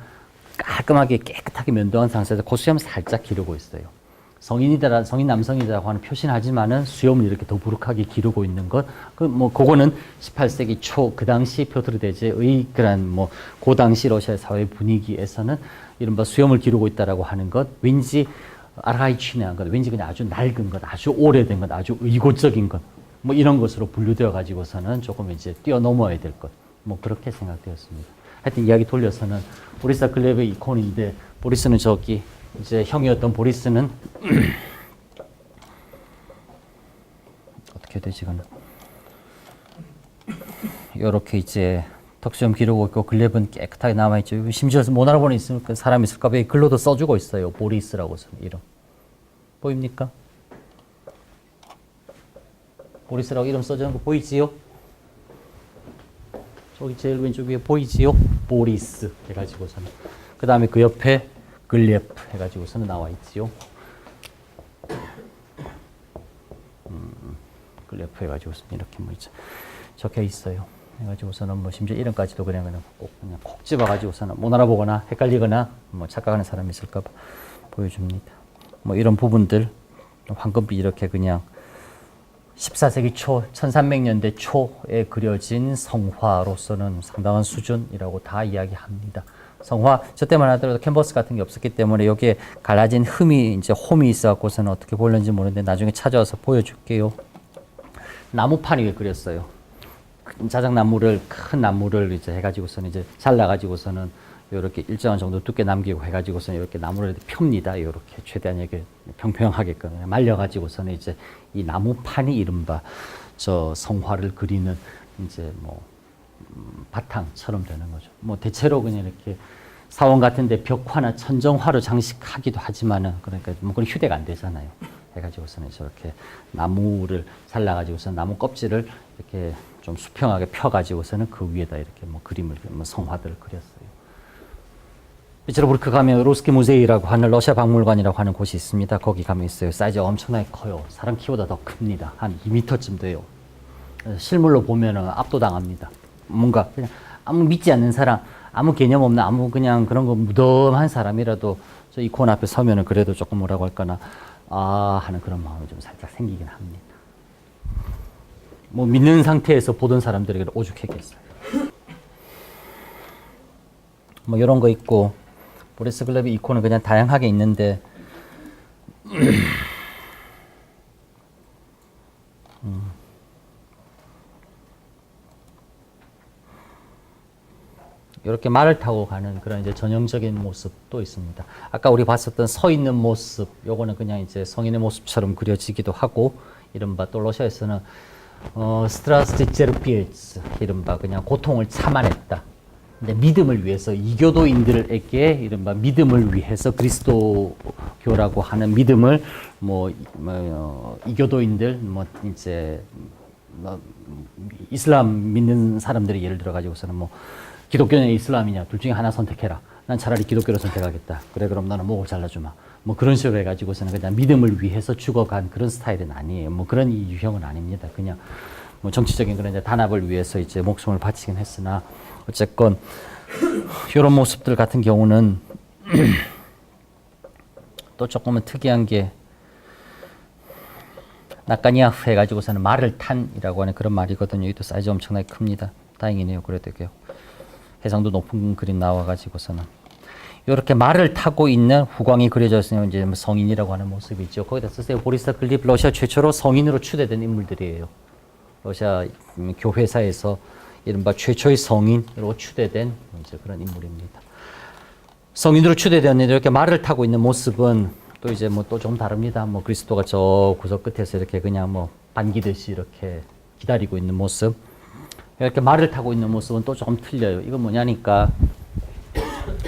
깔끔하게 깨끗하게 면도한 상태에서 콧수염 살짝 기르고 있어요. 성인 남성이라고 하는 표시는 하지만은 수염을 이렇게 더부룩하게 기르고 있는 것, 그거는 18세기 초, 그 당시 표트르 대제의 그런 그 당시 러시아 사회 분위기에서는 이른바 수염을 기르고 있다라고 하는 것, 왠지 아라이치네한 것, 왠지 그냥 아주 낡은 것, 아주 오래된 것, 아주 의고적인 것, 이런 것으로 분류되어 가지고서는 조금 이제 뛰어넘어야 될 것, 그렇게 생각되었습니다. 하여튼 이야기 돌려서는 보리스 글렙의 이콘인데, 보리스는 저기 이제 형이었던 보리스는 어떻게 되지 이거는 이렇게 이제 턱수염 기르고 있고 글렙은 깨끗하게 남아있죠. 심지어 못 알아보는 사람이 있을까 봐 글로도 써주고 있어요. 보리스라고 이름 보입니까? 보리스라고 이름 써주는 거 보이지요? 저기 제일 왼쪽 위에 보이지요? 보리스 해가지고서는 그 다음에 그 옆에 글렙 해가지고서는 나와 있지요. 글렙 해가지고서는 이렇게 이제 적혀 있어요. 해가지고서는 심지어 이름까지도 그냥 콕 집어가지고서는 못 알아보거나 헷갈리거나 착각하는 사람이 있을까봐 보여줍니다. 이런 부분들 황금빛 이렇게 그냥 14세기 초, 1300년대 초에 그려진 성화로서는 상당한 수준이라고 다 이야기합니다. 성화, 저 때만 하더라도 캔버스 같은 게 없었기 때문에 여기에 갈라진 홈이 있어갖고서는 어떻게 보였는지 모르는데 나중에 찾아와서 보여줄게요. 나무판 위에 그렸어요. 자작나무를, 큰 나무를 이제 해가지고서는 이제 잘라가지고서는 이렇게 일정한 정도 두께 남기고 해가지고서는 이렇게 나무를 펴니다. 이렇게 최대한 이렇게 평평하게끔 말려가지고서는 이제 이 나무판이 이른바 저 성화를 그리는 이제 바탕처럼 되는 거죠. 대체로 그냥 이렇게 사원 같은데 벽화나 천정화로 장식하기도 하지만은 그러니까 그건 휴대가 안 되잖아요. 해가지고서는 저렇게 나무를 잘라가지고서 나무 껍질을 이렇게 좀 수평하게 펴가지고서는 그 위에다 이렇게 그림을 성화들을 그렸어요. 페트로부르크 가면 로스키 무제이라고 하는 러시아 박물관이라고 하는 곳이 있습니다. 거기 가면 있어요. 사이즈가 엄청나게 커요. 사람 키보다 더 큽니다. 한 2m쯤 돼요. 실물로 보면은 압도당합니다. 뭔가 그냥 아무 믿지 않는 사람, 아무 개념 없는 아무 그냥 그런 거 무덤한 사람이라도 저 이콘 앞에 서면은 그래도 조금 뭐라고 할까나 하는 그런 마음이 좀 살짝 생기긴 합니다. 믿는 상태에서 보던 사람들에게 오죽했겠어요. 이런 거 있고 보리스 글렙의 이콘은 그냥 다양하게 있는데 이렇게 말을 타고 가는 그런 이제 전형적인 모습도 있습니다. 아까 우리 봤었던 서 있는 모습, 요거는 그냥 이제 성인의 모습처럼 그려지기도 하고, 이른바 또 러시아에서는 스트라스 제르피에츠 이른바 그냥 고통을 참아냈다. 근데 믿음을 위해서 이교도인들에게 이른바 믿음을 위해서 그리스도교라고 하는 믿음을 이교도인들 이제 이슬람 믿는 사람들이 예를 들어 가지고서는 기독교냐 이슬람이냐 둘 중에 하나 선택해라. 난 차라리 기독교를 선택하겠다. 그래 그럼 나는 목을 잘라주마. 그런 식으로 해가지고서는 그냥 믿음을 위해서 죽어간 그런 스타일은 아니에요. 그런 유형은 아닙니다. 그냥 정치적인 그런 이제 단합을 위해서 이제 목숨을 바치긴 했으나 어쨌건 이런 모습들 같은 경우는 또 조금은 특이한 게 나까니아프 해가지고서는 말을 탄이라고 하는 그런 말이거든요. 이것도 사이즈 엄청나게 큽니다. 다행이네요. 그래도요. 해상도 높은 그림 나와가지고서는 이렇게 말을 타고 있는 후광이 그려져 있으면 이제 성인이라고 하는 모습이 있죠. 거기다 쓰세요. 보리스 글립 러시아 최초로 성인으로 추대된 인물들이에요. 러시아 교회사에서 이른바 최초의 성인으로 추대된 이제 그런 인물입니다. 성인으로 추대되었는데 이렇게 말을 타고 있는 모습은 또 이제 또 좀 다릅니다. 그리스도가 저 구석 끝에서 이렇게 그냥 반기듯이 이렇게 기다리고 있는 모습. 이렇게 말을 타고 있는 모습은 또 좀 틀려요. 이건 뭐냐니까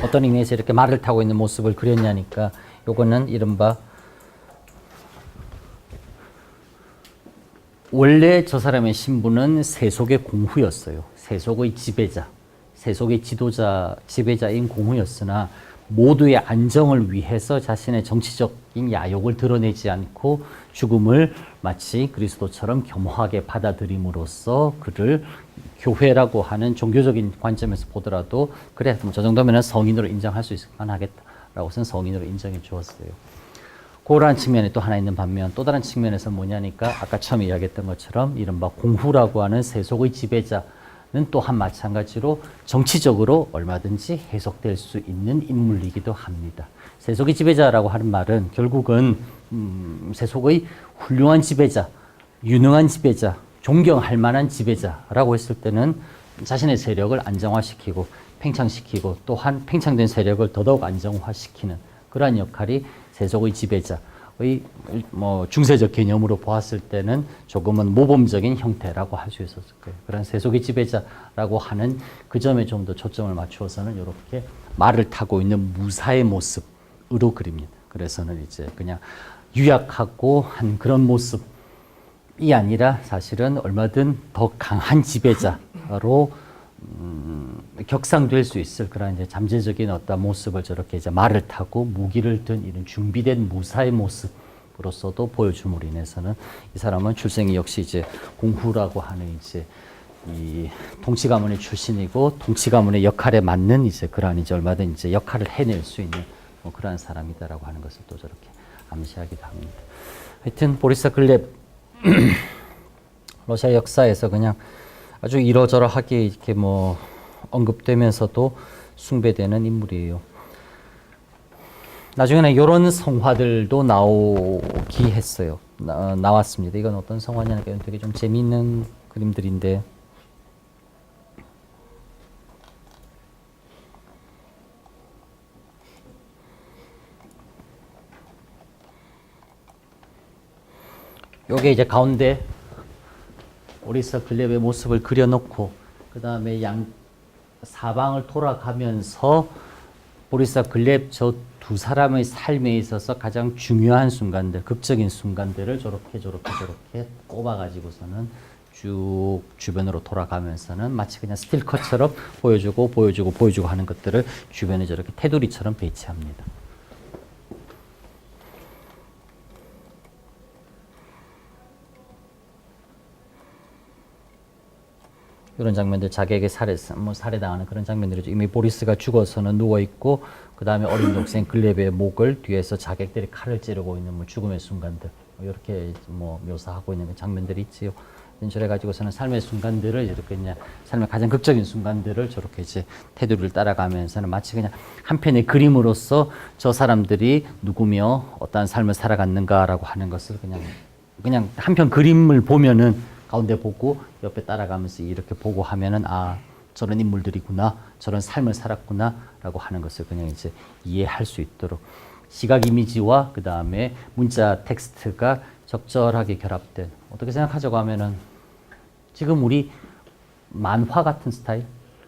어떤 의미에서 이렇게 말을 타고 있는 모습을 그렸냐니까 요거는 이른바 원래 저 사람의 신분은 세속의 공후였어요. 세속의 지배자, 세속의 지도자, 지배자인 공후였으나 모두의 안정을 위해서 자신의 정치적인 야욕을 드러내지 않고 죽음을 마치 그리스도처럼 겸허하게 받아들임으로써 그를 교회라고 하는 종교적인 관점에서 보더라도 그래 저 정도면 성인으로 인정할 수 있을 만하겠다라고서는 성인으로 인정해 주었어요. 그런 측면이 또 하나 있는 반면 또 다른 측면에서 뭐냐니까 아까 처음에 이야기했던 것처럼 이른바 공후라고 하는 세속의 지배자는 또한 마찬가지로 정치적으로 얼마든지 해석될 수 있는 인물이기도 합니다. 세속의 지배자라고 하는 말은 결국은 세속의 훌륭한 지배자, 유능한 지배자, 존경할 만한 지배자라고 했을 때는 자신의 세력을 안정화시키고 팽창시키고 또한 팽창된 세력을 더더욱 안정화시키는 그러한 역할이 세속의 지배자의 중세적 개념으로 보았을 때는 조금은 모범적인 형태라고 할 수 있었을 거예요. 그런 세속의 지배자라고 하는 그 점에 좀 더 초점을 맞추어서는 이렇게 말을 타고 있는 무사의 모습으로 그립니다. 그래서는 이제 그냥 유약하고 한 그런 모습이 아니라 사실은 얼마든 더 강한 지배자로 격상될 수 있을 그런 이제 잠재적인 어떤 모습을 저렇게 이제 말을 타고 무기를 든 이런 준비된 무사의 모습으로서도 보여줌으로 인해서는 이 사람은 출생이 역시 이제 공후라고 하는 이제 이 통치 가문의 출신이고 통치 가문의 역할에 맞는 이제 그러한 이제 얼마든 이제 역할을 해낼 수 있는 그러한 사람이다라고 하는 것을 또 저렇게 암시하기도 합니다. 하여튼 보리스 글렙 러시아 역사에서 그냥 아주 이러저러하게 이렇게 언급되면서도 숭배되는 인물이에요. 나중에는 이런 성화들도 나오기 했어요. 나왔습니다. 이건 어떤 성화냐니까 되게 좀 재미있는 그림들인데 요게 이제 가운데 보리스 글렙의 모습을 그려놓고 그 다음에 양 사방을 돌아가면서 보리스 글렙 저 두 사람의 삶에 있어서 가장 중요한 순간들, 극적인 순간들을 저렇게 꼽아가지고서는 쭉 주변으로 돌아가면서는 마치 그냥 스틸컷처럼 보여주고 하는 것들을 주변에 저렇게 테두리처럼 배치합니다. 이런 장면들 자기에게 살해당하는 그런 장면들이죠. 이미 보리스가 죽어서는 누워있고 그 다음에 어린 동생 글렙의 목을 뒤에서 자객들이 칼을 찌르고 있는 죽음의 순간들 이렇게 묘사하고 있는 장면들이 있지요. 이래 가지고서는 삶의 순간들을 이렇게 그냥 삶의 가장 극적인 순간들을 저렇게 이제 테두리를 따라가면서는 마치 그냥 한 편의 그림으로서 저 사람들이 누구며 어떠한 삶을 살아갔는가라고 하는 것을 그냥 한 편 그림을 보면은 가운데 보고 옆에 따라가면서 이렇게 보고 하면은 아 저런 인물들이구나 저런 삶을 살았구나라고 하는 것을 그냥 이제 이해할 수 있도록 시각 이미지와 그 다음에 문자 텍스트가 적절하게 결합된 어떻게 생각하자고 하면은 지금 우리 만화 같은 스타일.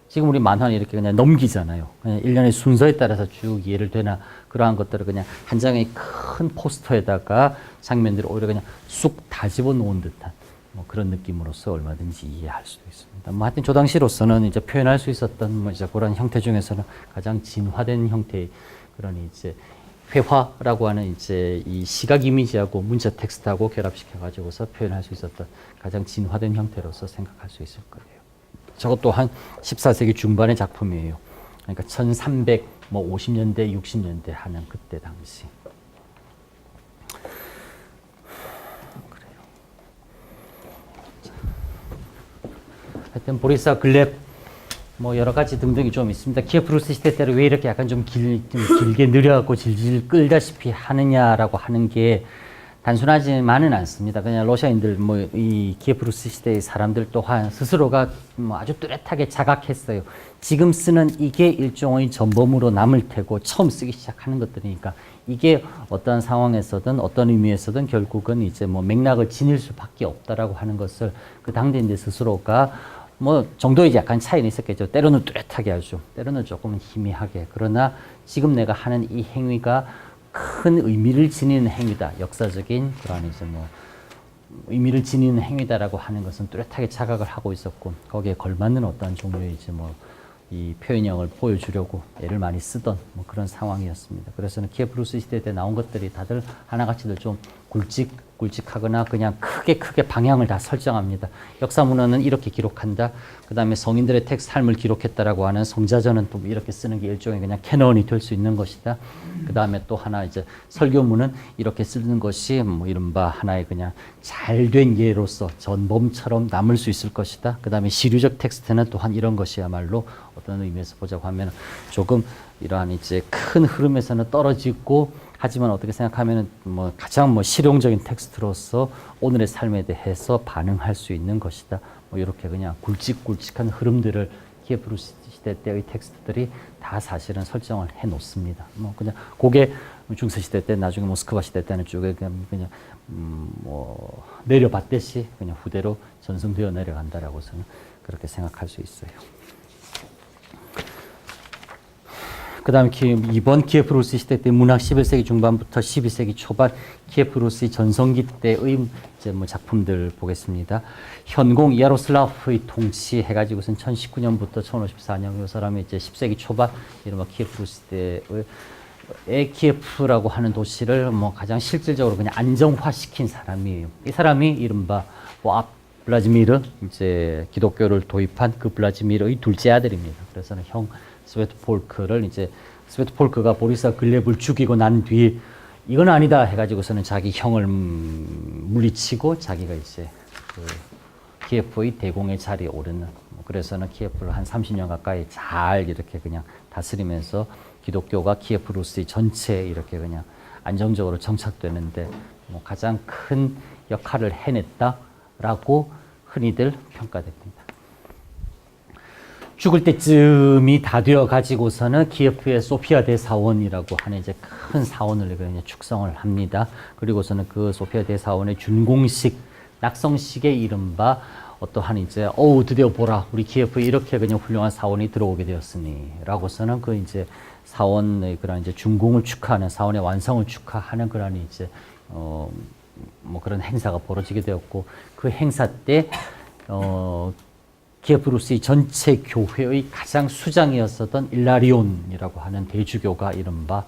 지금 우리 만화는 이렇게 그냥 넘기잖아요. 그냥 일련의 순서에 따라서 쭉 이해를 되나 그러한 것들을 그냥 한 장의 큰 포스터에다가 장면들을 오히려 그냥 쑥 다 집어놓은 듯한 뭐 그런 느낌으로서 얼마든지 이해할 수도 있습니다. 뭐 하여튼 저 당시로서는 이제 표현할 수 있었던 뭐 이제 그런 형태 중에서는 가장 진화된 형태의 그런 이제 회화라고 하는 이제 이 시각 이미지하고 문자 텍스트하고 결합시켜 가지고서 표현할 수 있었던 가장 진화된 형태로서 생각할 수 있을 거예요. 저것 또한 14세기 중반의 작품이에요. 그러니까 1350년대, 60년대 하는 그때 당시. 그래요. 하여튼 보리사 글렙 뭐 여러 가지 등등이 좀 있습니다. 키에프루스 시대 때로 왜 이렇게 약간 좀 길게 느려갖고 질질 끌다시피 하느냐라고 하는 게 단순하지만은 않습니다. 그냥 러시아인들 뭐 이 키에프루스 시대의 사람들 또한 스스로가 뭐 아주 뚜렷하게 자각했어요. 지금 쓰는 이게 일종의 전범으로 남을 테고 처음 쓰기 시작하는 것들이니까 이게 어떤 상황에서든 어떤 의미에서든 결국은 이제 뭐 맥락을 지닐 수밖에 없다라고 하는 것을 그 당대인들 스스로가 뭐 정도의 약간 차이는 있었겠죠. 때로는 뚜렷하게 하죠. 때로는 조금 희미하게. 그러나 지금 내가 하는 이 행위가 큰 의미를 지니는 행위다. 역사적인 그런 이제 뭐 의미를 지니는 행위다라고 하는 것은 뚜렷하게 자각을 하고 있었고 거기에 걸맞는 어떤 종류의 이제 뭐 이 표현형을 보여주려고 애를 많이 쓰던 뭐 그런 상황이었습니다. 그래서는 키에프루스 시대 때 나온 것들이 다들 하나같이들 좀 굵직굵직하거나 그냥 크게 방향을 다 설정합니다. 역사문헌은 이렇게 기록한다. 그 다음에 성인들의 삶을 기록했다라고 하는 성자전은 또 이렇게 쓰는 게 일종의 그냥 캐논이 될 수 있는 것이다. 그 다음에 또 하나 이제 설교문은 이렇게 쓰는 것이 뭐 이른바 하나의 그냥 잘된 예로서 전범처럼 남을 수 있을 것이다. 그 다음에 시류적 텍스트는 또한 이런 것이야말로 어떤 의미에서 보자고 하면 조금 이러한 이제 큰 흐름에서는 떨어지고 하지만 어떻게 생각하면 뭐 가장 뭐 실용적인 텍스트로서 오늘의 삶에 대해서 반응할 수 있는 것이다. 뭐 이렇게 그냥 굵직굵직한 흐름들을 키에프루스 시대 때의 텍스트들이 다 사실은 설정을 해 놓습니다. 뭐 그냥 그게 중세 시대 때 나중에 모스크바 시대 때는 쪽에 그냥 뭐 내려받듯이 그냥 후대로 전승되어 내려간다라고서는 그렇게 생각할 수 있어요. 그 다음에 이번 키에프루스 시대 때 문학 11세기 중반부터 12세기 초반 키에프루스의 전성기 때의 이제 뭐 작품들 보겠습니다. 현공 야로슬라프의 통치 해가지고선 1019년부터 1054년 이 사람이 이제 10세기 초반 이른바 키에프루스 때의 키에프라고 하는 도시를 뭐 가장 실질적으로 그냥 안정화시킨 사람이에요. 이 사람이 이른바 뭐 블라지미르 이제 기독교를 도입한 그 블라지미르의 둘째 아들입니다. 그래서는 형 스베토폴크를 이제 스베토폴크가 보리사 글렙을 죽이고 난 뒤에 이건 아니다 해가지고서는 자기 형을 물리치고 자기가 이제 그 키예프의 대공의 자리에 오르는 그래서는 키예프를 한 30년 가까이 잘 이렇게 그냥 다스리면서 기독교가 키예프루스의 전체에 이렇게 그냥 안정적으로 정착되는데 뭐 가장 큰 역할을 해냈다라고 흔히들 평가됩니다. 죽을 때쯤이 다 되어 가지고서는 키예프의 소피아 대사원이라고 하는 이제 큰 사원을 그냥 축성을 합니다. 그리고서는 그 소피아 대사원의 준공식, 낙성식의 이른바 어떠한 이제 드디어 보라 우리 키예프에 이렇게 그냥 훌륭한 사원이 들어오게 되었으니라고서는 그 이제 사원의 그런 이제 준공을 축하하는 사원의 완성을 축하하는 그런 이제 뭐 그런 행사가 벌어지게 되었고 그 행사 때 키에프루스의 전체 교회의 가장 수장이었었던 일라리온이라고 하는 대주교가 이른바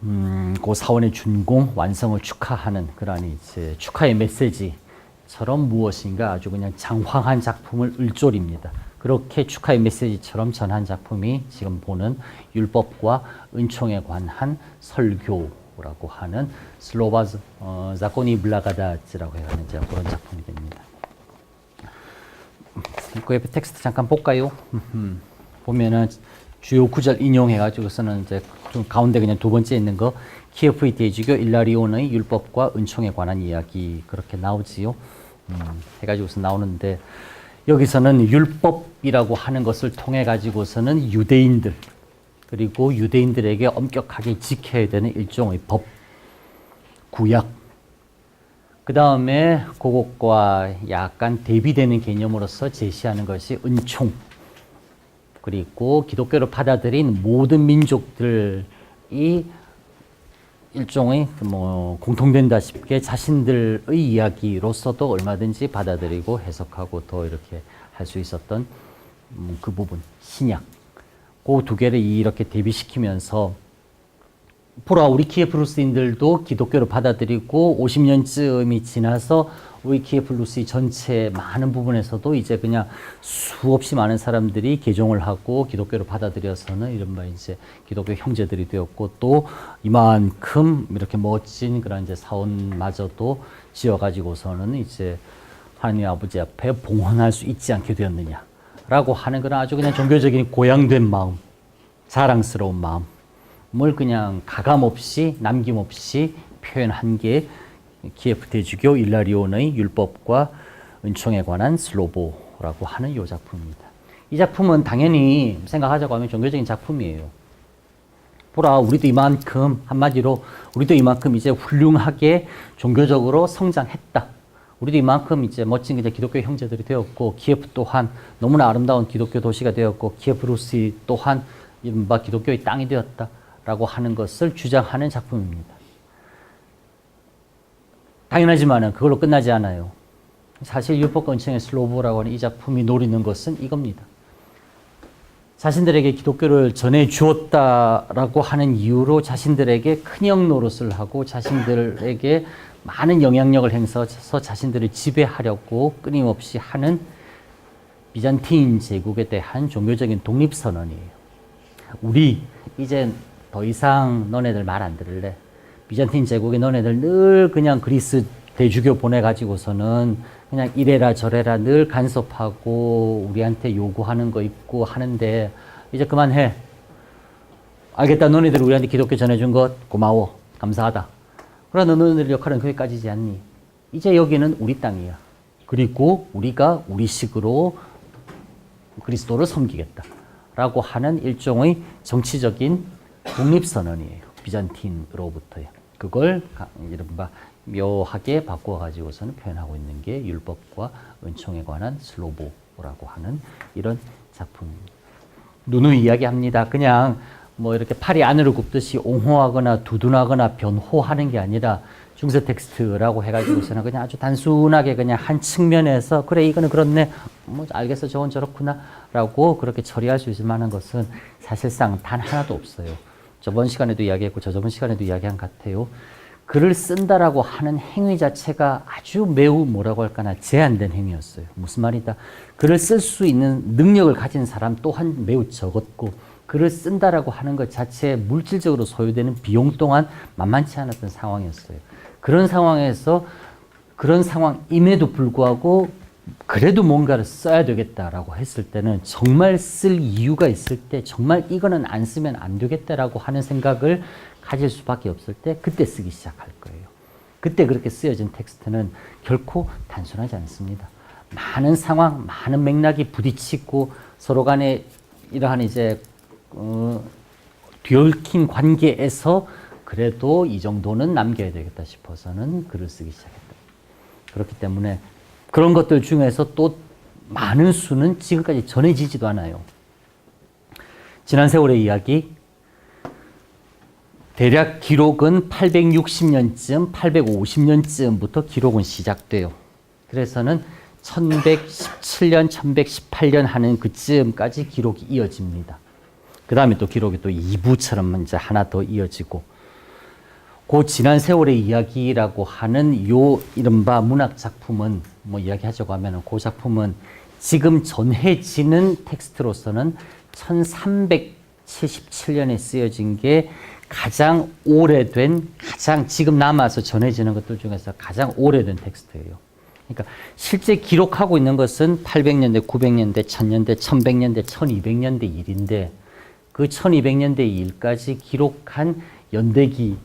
그 사원의 준공 완성을 축하하는 그런 이제 축하의 메시지처럼 무엇인가 아주 그냥 장황한 작품을 을조립니다. 그렇게 축하의 메시지처럼 전한 작품이 지금 보는 율법과 은총에 관한 설교라고 하는 슬로바즈 자코니 블라가다츠라고 하는 그런 작품이 됩니다. 그 옆에 텍스트 잠깐 볼까요? 보면은 주요 구절 인용해가지고서는 이제 좀 가운데 그냥 두 번째 있는 거 키예프의 대주교 일라리온의 율법과 은총에 관한 이야기 그렇게 나오지요. 해가지고서 나오는데 여기서는 율법이라고 하는 것을 통해 가지고서는 유대인들 그리고 유대인들에게 엄격하게 지켜야 되는 일종의 법, 구약 그 다음에 그것과 약간 대비되는 개념으로서 제시하는 것이 은총. 그리고 기독교를 받아들인 모든 민족들이 일종의 공통된다시피 자신들의 이야기로서도 얼마든지 받아들이고 해석하고 더 이렇게 할 수 있었던 그 부분, 신약. 그 두 개를 이렇게 대비시키면서 우리 키예프루스인들도 기독교를 받아들이고 50년쯤이 지나서 우리 키예프루스 전체 많은 부분에서도 이제 그냥 수없이 많은 사람들이 개종을 하고 기독교를 받아들여서는 이른바 이제 기독교 형제들이 되었고 또 이만큼 이렇게 멋진 그런 이제 사원마저도 지어가지고서는 이제 하나님 아버지 앞에 봉헌할 수 있지 않게 되었느냐라고 하는 그런 아주 그냥 종교적인 고양된 마음, 자랑스러운 마음을 그냥 가감없이 남김없이 표현한 게 키예프 대주교 일라리온의 율법과 은총에 관한 슬로보라고 하는 이 작품입니다. 이 작품은 당연히 생각하자고 하면 종교적인 작품이에요. 우리도 이만큼 한마디로 우리도 이만큼 이제 훌륭하게 종교적으로 성장했다. 우리도 이만큼 이제 멋진 이제 기독교 형제들이 되었고 키예프 또한 너무나 아름다운 기독교 도시가 되었고 키예프루스 또한 이른바 기독교의 땅이 되었다라고 하는 것을 주장하는 작품입니다. 당연하지만은 그걸로 끝나지 않아요. 사실 율법과 은총의 슬로보라고 하는 이 작품이 노리는 것은 이겁니다. 자신들에게 기독교를 전해 주었다라고 하는 이유로 자신들에게 큰형 노릇을 하고 자신들에게 많은 영향력을 행사해서 자신들을 지배하려고 끊임없이 하는 비잔틴 제국에 대한 종교적인 독립선언이에요. 우리 이제 더 이상 너네들 말 안 들을래. 비잔틴 제국에 너네들 늘 그냥 그리스 대주교 보내가지고서는 그냥 이래라 저래라 늘 간섭하고 우리한테 요구하는 거 있고 하는데 이제 그만해. 알겠다. 너네들 우리한테 기독교 전해준 것 고마워. 감사하다. 그러나 너네들 역할은 거기까지지 않니? 이제 여기는 우리 땅이야. 그리고 우리가 우리식으로 그리스도를 섬기겠다. 라고 하는 일종의 정치적인 독립선언이에요. 비잔틴으로부터요. 그걸 이른바 묘하게 바꿔가지고서는 표현하고 있는 게 율법과 은총에 관한 슬로보라고 하는 이런 작품입니다. 누누이 이야기합니다. 그냥 뭐 이렇게 팔이 안으로 굽듯이 옹호하거나 두둔하거나 변호하는 게 아니라 중세 텍스트라고 해가지고서는 그냥 아주 단순하게 그냥 한 측면에서 그래 이거는 그렇네 뭐 알겠어 저건 저렇구나 라고 그렇게 처리할 수 있을 만한 것은 사실상 단 하나도 없어요. 저번 시간에도 이야기했고 저저번 시간에도 이야기한 것 같아요. 글을 쓴다라고 하는 행위 자체가 아주 매우 뭐라고 할까나 제한된 행위였어요. 무슨 말이다. 글을 쓸 수 있는 능력을 가진 사람 또한 매우 적었고 글을 쓴다라고 하는 것 자체에 물질적으로 소요되는 비용 또한 만만치 않았던 상황이었어요. 그런 상황에서 그런 상황임에도 불구하고 그래도 뭔가를 써야 되겠다라고 했을 때는 정말 쓸 이유가 있을 때 정말 이거는 안 쓰면 안 되겠다라고 하는 생각을 가질 수밖에 없을 때 그때 쓰기 시작할 거예요. 그때 그렇게 쓰여진 텍스트는 결코 단순하지 않습니다. 많은 상황, 많은 맥락이 부딪히고 서로 간에 이러한 이제 뒤얽힌 관계에서 그래도 이 정도는 남겨야 되겠다 싶어서는 글을 쓰기 시작했다. 그렇기 때문에 그런 것들 중에서 또 많은 수는 지금까지 전해지지도 않아요. 지난 세월의 이야기, 대략 기록은 860년쯤, 850년쯤부터 기록은 시작돼요. 그래서는 1117년, 1118년 하는 그쯤까지 기록이 이어집니다. 그 다음에 또 기록이 또 2부처럼 이제 하나 더 이어지고, 그 지난 세월의 이야기라고 하는 요 이른바 문학 작품은 뭐 이야기하자고 하면은 그 작품은 지금 전해지는 텍스트로서는 1377년에 쓰여진 게 가장 오래된, 가장 지금 남아서 전해지는 것들 중에서 가장 오래된 텍스트예요. 그러니까 실제 기록하고 있는 것은 800년대, 900년대, 1000년대, 1100년대, 1200년대 일인데 그 1200년대 일까지 기록한 연대기가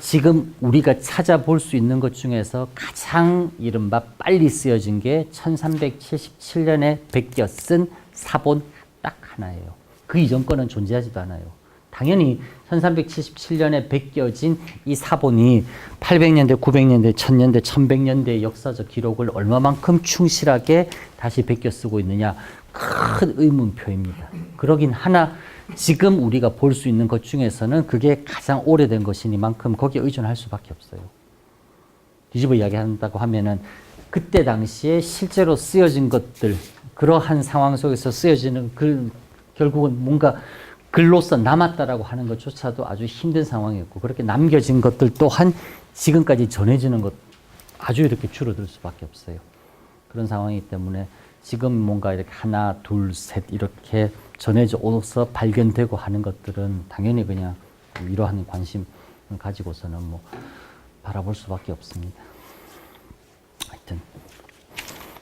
지금 우리가 찾아볼 수 있는 것 중에서 가장 이른바 빨리 쓰여진 게 1377년에 베껴 쓴 사본 딱 하나예요. 그 이전 거는 존재하지도 않아요. 당연히 1377년에 베껴진 이 사본이 800년대, 900년대, 1000년대, 1100년대의 역사적 기록을 얼마만큼 충실하게 다시 베껴 쓰고 있느냐, 큰 의문표입니다. 그러긴 하나 지금 우리가 볼 수 있는 것 중에서는 그게 가장 오래된 것이니만큼 거기에 의존할 수밖에 없어요. 뒤집어 이야기한다고 하면은 그때 당시에 실제로 쓰여진 것들, 그러한 상황 속에서 쓰여지는 글, 결국은 뭔가 글로서 남았다라고 하는 것조차도 아주 힘든 상황이었고, 그렇게 남겨진 것들 또한 지금까지 전해지는 것 아주 이렇게 줄어들 수밖에 없어요. 그런 상황이기 때문에 지금 뭔가 이렇게 하나, 둘, 셋 이렇게 전해져 오서 발견되고 하는 것들은 당연히 그냥 이러한 관심을 가지고서는 뭐 바라볼 수밖에 없습니다. 하여튼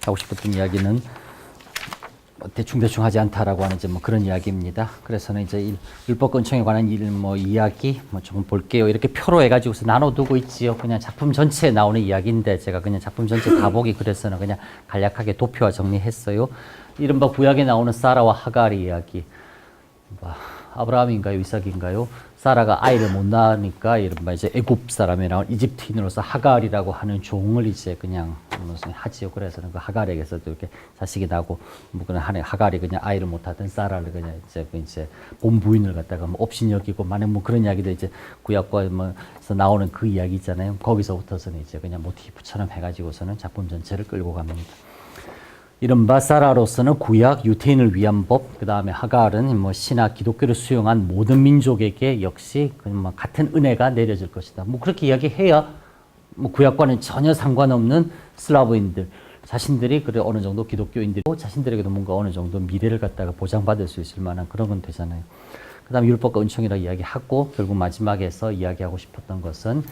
하고 싶었던 이야기는 대충 하지 않다라고 하는 이제 뭐 그런 이야기입니다. 그래서는 이제 율법 권청에 관한 이야기 조금 볼게요. 이렇게 표로 해가지고서 나눠두고 있지요. 그냥 작품 전체에 나오는 이야기인데 제가 그냥 작품 전체 다 보기 그래서는 그냥 간략하게 도표화 정리했어요. 이른바 구약에 나오는 사라와 하갈의 이야기. 아브라함인가요, 이삭인가요? 사라가 아이를 못 낳으니까 이른바 이제 애굽 사람이 나온 이집트인으로서 하갈이라고 하는 종을 이제 그냥 무슨 하지요. 그래서는 그 하갈에게서도 이렇게 자식이 나고, 뭐 그런 하갈이 그냥 아이를 못 하던 사라를 그냥 이제 본 부인을 갖다가 뭐 업신여기고 많은 뭐 그런 이야기도 이제 구약과에서 나오는 그 이야기 있잖아요. 거기서부터서는 이제 그냥 모티프처럼 해가지고서는 작품 전체를 끌고 갑니다. 이른바 사라로서는 구약 유태인을 위한 법, 그 다음에 하갈은 뭐 신학 기독교를 수용한 모든 민족에게 역시 같은 은혜가 내려질 것이다. 뭐 그렇게 이야기해야 뭐 구약과는 전혀 상관없는 슬라브인들 자신들이 그래 어느 정도 기독교인들이 자신들에게도 뭔가 어느 정도 미래를 갖다가 보장받을 수 있을 만한 그런 건 되잖아요. 그 다음에 율법과 은총이라고 이야기하고 결국 마지막에서 이야기하고 싶었던 것은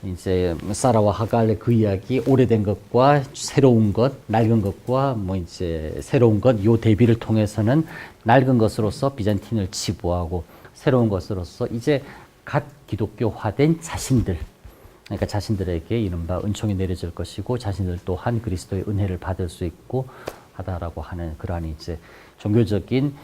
이제 사라와 하갈의 그 이야기, 오래된 것과 새로운 것, 낡은 것과 뭐 이제 새로운 것, 요 대비를 통해서는 낡은 것으로서 비잔틴을 치부하고 새로운 것으로서 이제 갓 기독교화된 자신들, 그러니까 자신들에게 이른바 은총이 내려질 것이고 자신들 또한 그리스도의 은혜를 받을 수 있고 하다라고 하는 그러한 이제 종교적인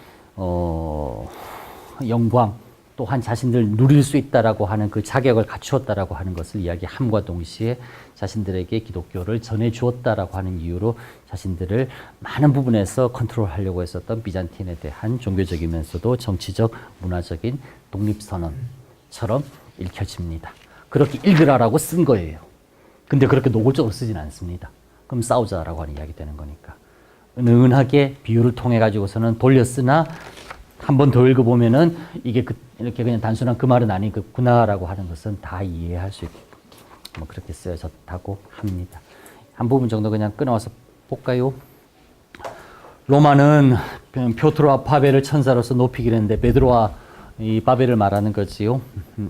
영광 또한 자신들 누릴 수 있다라고 하는 그 자격을 갖추었다라고 하는 것을 이야기함과 동시에 자신들에게 기독교를 전해 주었다라고 하는 이유로 자신들을 많은 부분에서 컨트롤하려고 했었던 비잔틴에 대한 종교적이면서도 정치적, 문화적인 독립선언처럼 읽혀집니다. 그렇게 읽으라라고 쓴 거예요. 근데 그렇게 노골적으로 쓰진 않습니다. 그럼 싸우자라고 하는 이야기 되는 거니까. 은은하게 비유를 통해 가지고서는 돌렸으나 한 번 더 읽어보면은 이게 이렇게 그냥 단순한 그 말은 아니구나라고 하는 것은 다 이해할 수 있고 뭐 그렇게 쓰여졌다고 합니다. 한 부분 정도 그냥 끊어와서 볼까요? 로마는 표트로와 바벨을 천사로서 높이기로 했는데 베드로와 이 바벨을 말하는 거지요.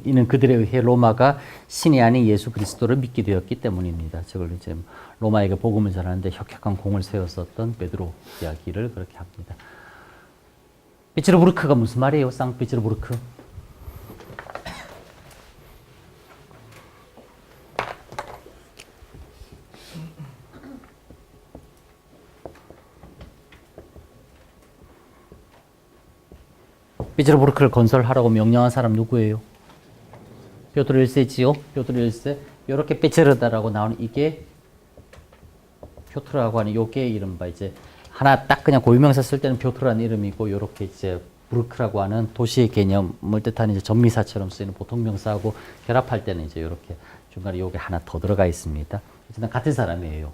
이는 그들에 의해 로마가 신이 아닌 예수 그리스도를 믿게 되었기 때문입니다. 저걸 이제 로마에게 복음을 전하는데 혁혁한 공을 세웠었던 베드로 이야기를 그렇게 합니다. 비츠르부르크가 무슨 말이에요? 상피츠르부르크. 비츠르부르크를 건설하라고 명령한 사람 누구예요? 베드로 1세지요. 베드로 1세. 이렇게 비츠르다라고 나오는 이게 표트라고 하는 요게 이른바 이제 하나 딱 그냥 고유명사 쓸 때는 표트라는 이름이고 요렇게 이제 부르크라고 하는 도시의 개념을 뜻하는 이제 전미사처럼 쓰이는 보통 명사하고 결합할 때는 이제 요렇게 중간에 요게 하나 더 들어가 있습니다. 어쨌든 같은 사람이에요.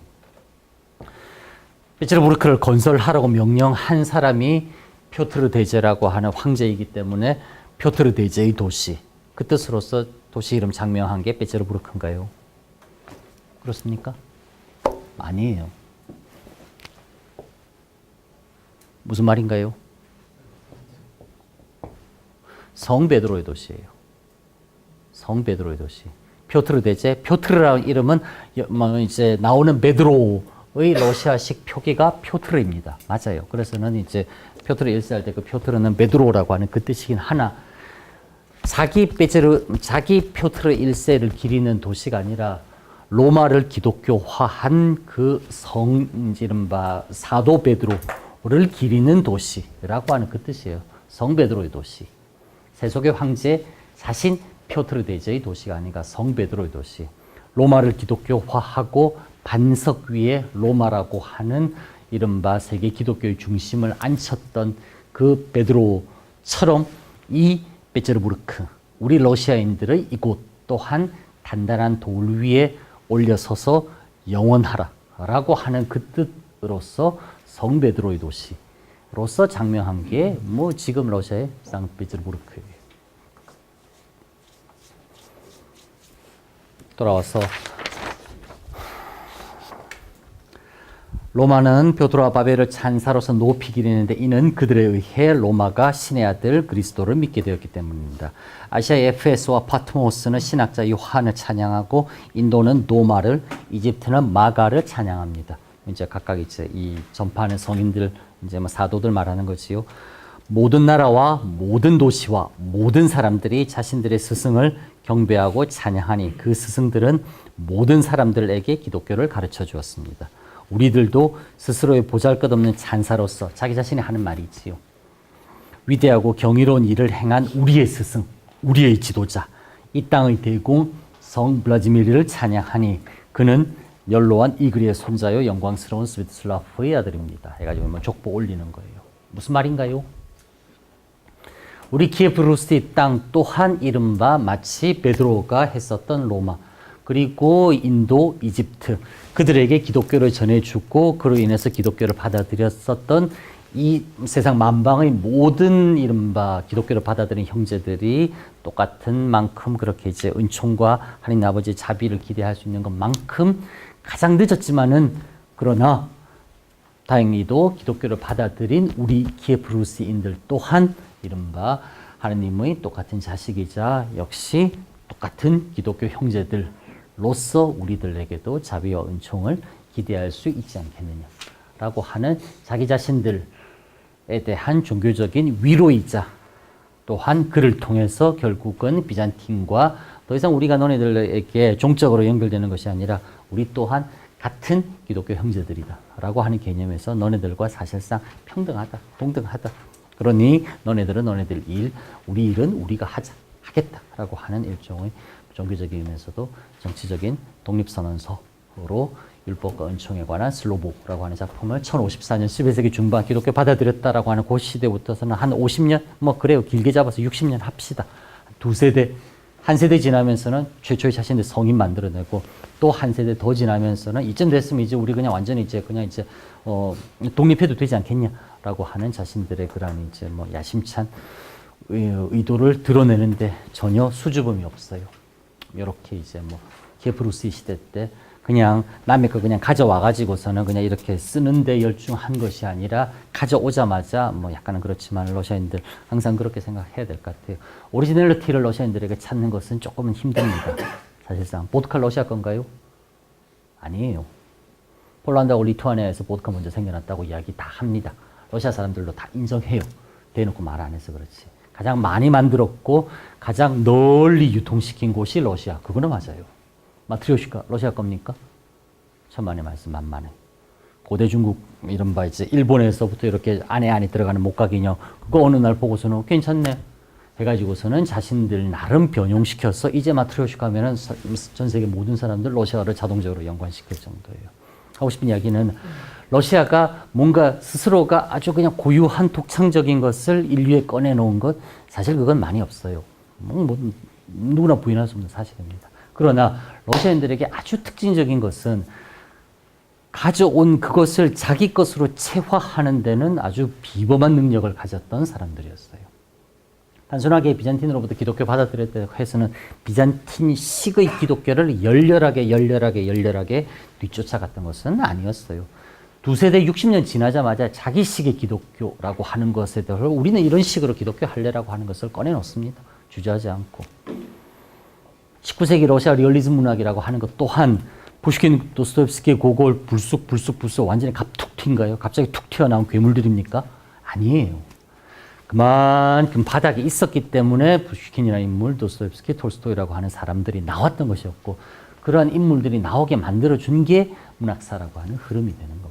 비츠르부르크를 건설하라고 명령한 사람이 표트르 대제라고 하는 황제이기 때문에 표트르 대제의 도시, 그 뜻으로서 도시 이름 장명한 게 비츠르부르크인가요? 그렇습니까? 아니에요. 무슨 말인가요? 성 베드로의 도시예요. 성 베드로의 도시. 표트르 대제. 표트르라는 이름은 이제 나오는 베드로의 러시아식 표기가 표트르입니다. 맞아요. 그래서는 이제 표트르 1세 할 때 그 표트르는 베드로라고 하는 그 뜻이긴 하나 자기 표트르 1세를 기리는 도시가 아니라 로마를 기독교화한 그 이른바 사도 베드로를 기리는 도시라고 하는 그 뜻이에요. 성 베드로의 도시. 세속의 황제 자신 피오트르 대제의 도시가 아닌가, 성 베드로의 도시. 로마를 기독교화하고 반석 위에 로마라고 하는 이른바 세계 기독교의 중심을 앉혔던 그 베드로처럼 이 베테르부르크, 우리 러시아인들의 이곳 또한 단단한 돌 위에 올려서서 영원하라라고 하는 그 뜻으로서 성 베드로의 도시로서 장명한 게 뭐 지금 러시아의 상트페테르부르크예요. 돌아와서 로마는 베드로와 바벨을 찬사로서 높이 기리는데 이는 그들에 의해 로마가 신의 아들 그리스도를 믿게 되었기 때문입니다. 아시아의 에페소와 파트모스는 신학자 요한을 찬양하고 인도는 노마를, 이집트는 마가를 찬양합니다. 이제 각각 이제 이 전파하는 성인들, 이제 뭐 사도들 말하는 거지요. 모든 나라와 모든 도시와 모든 사람들이 자신들의 스승을 경배하고 찬양하니 그 스승들은 모든 사람들에게 기독교를 가르쳐 주었습니다. 우리들도 스스로의 보잘것없는 찬사로서 자기 자신이 하는 말이 있지요. 위대하고 경이로운 일을 행한 우리의 스승, 우리의 지도자, 이 땅의 대공 성 블라디미르를 찬양하니 그는 연로한 이그리의 손자요 영광스러운 스비트슬라프의 아들입니다. 해가지고 뭐 족보 올리는 거예요. 무슨 말인가요? 우리 키예프 루스티 땅 또한 이른바 마치 베드로가 했었던 로마, 그리고 인도, 이집트, 그들에게 기독교를 전해주고 그로 인해서 기독교를 받아들였었던 이 세상 만방의 모든 이른바 기독교를 받아들인 형제들이 똑같은 만큼 그렇게 이제 은총과 하나님 아버지의 자비를 기대할 수 있는 것만큼 가장 늦었지만은 그러나 다행히도 기독교를 받아들인 우리 키예프 루스인들 또한 이른바 하나님의 똑같은 자식이자 역시 똑같은 기독교 형제들로서 우리들에게도 자비와 은총을 기대할 수 있지 않겠느냐라고 하는 자기 자신들에 대한 종교적인 위로이자 또한 그를 통해서 결국은 비잔틴과 더 이상 우리가 너네들에게 종적으로 연결되는 것이 아니라 우리 또한 같은 기독교 형제들이다 라고 하는 개념에서 너네들과 사실상 평등하다, 동등하다. 그러니 너네들은 너네들 일, 우리 일은 우리가 하겠다라고 하는 일종의 종교적이면서도 정치적인 독립선언서로 율법과 은총에 관한 슬로보라고 하는 작품을 1054년 11세기 중반 기독교 받아들였다라고 하는 그 시대부터서는 한 50년, 뭐 그래요. 길게 잡아서 60년 합시다. 두 세대, 한 세대 지나면서는 최초의 자신들 성인 만들어내고 또 한 세대 더 지나면서는 이쯤 됐으면 이제 우리 그냥 완전히 이제 독립해도 되지 않겠냐라고 하는 자신들의 그런 이제 뭐 야심찬 의도를 드러내는데 전혀 수줍음이 없어요. 이렇게 이제 뭐 키예프 시대 때 그냥 남의 거 그냥 가져와 가지고서는 그냥 이렇게 쓰는데 열중한 것이 아니라 가져오자마자 뭐 약간은 그렇지만 러시아인들 항상 그렇게 생각해야 될 것 같아요. 오리지널리티를 러시아인들에게 찾는 것은 조금은 힘듭니다. 사실상 보드카 러시아 건가요? 아니에요. 폴란드하고 리투아니아에서 보드카 먼저 생겨났다고 이야기 다 합니다. 러시아 사람들도 다 인정해요. 대놓고 말 안 해서 그렇지. 가장 많이 만들었고 가장 널리 유통시킨 곳이 러시아. 그거는 맞아요. 마트리오시카 러시아 겁니까? 천만의 말씀 만만해. 고대 중국 이른바 이제 일본에서부터 이렇게 안에 들어가는 목각인형 그거 어느 날 보고서는 괜찮네 해가지고서는 자신들 나름 변형시켜서 이제 마트리오시카 하면은 전 세계 모든 사람들 러시아를 자동적으로 연관시킬 정도예요. 하고 싶은 이야기는 러시아가 뭔가 스스로가 아주 그냥 고유한 독창적인 것을 인류에 꺼내놓은 것 사실 그건 많이 없어요. 뭐 누구나 부인할 수 없는 사실입니다. 그러나 러시아인들에게 아주 특징적인 것은 가져온 그것을 자기 것으로 체화하는 데는 아주 비범한 능력을 가졌던 사람들이었어요. 단순하게 비잔틴으로부터 기독교 받아들였다고 해서는 비잔틴식의 기독교를 열렬하게 뒤쫓아갔던 것은 아니었어요. 두 세대 60년 지나자마자 자기식의 기독교라고 하는 것에 대해서 우리는 이런 식으로 기독교 할래라고 하는 것을 꺼내놓습니다. 주저하지 않고. 19세기 러시아 리얼리즘 문학이라고 하는 것 또한 푸시킨, 도스토옙스키의 고골, 불쑥 완전히 갑툭 튄가요? 갑자기 툭 튀어나온 괴물들입니까? 아니에요. 그만큼 바닥이 있었기 때문에 푸시킨이라는 인물, 도스토옙스키, 톨스토이라고 하는 사람들이 나왔던 것이었고 그러한 인물들이 나오게 만들어준 게 문학사라고 하는 흐름이 되는 겁니다.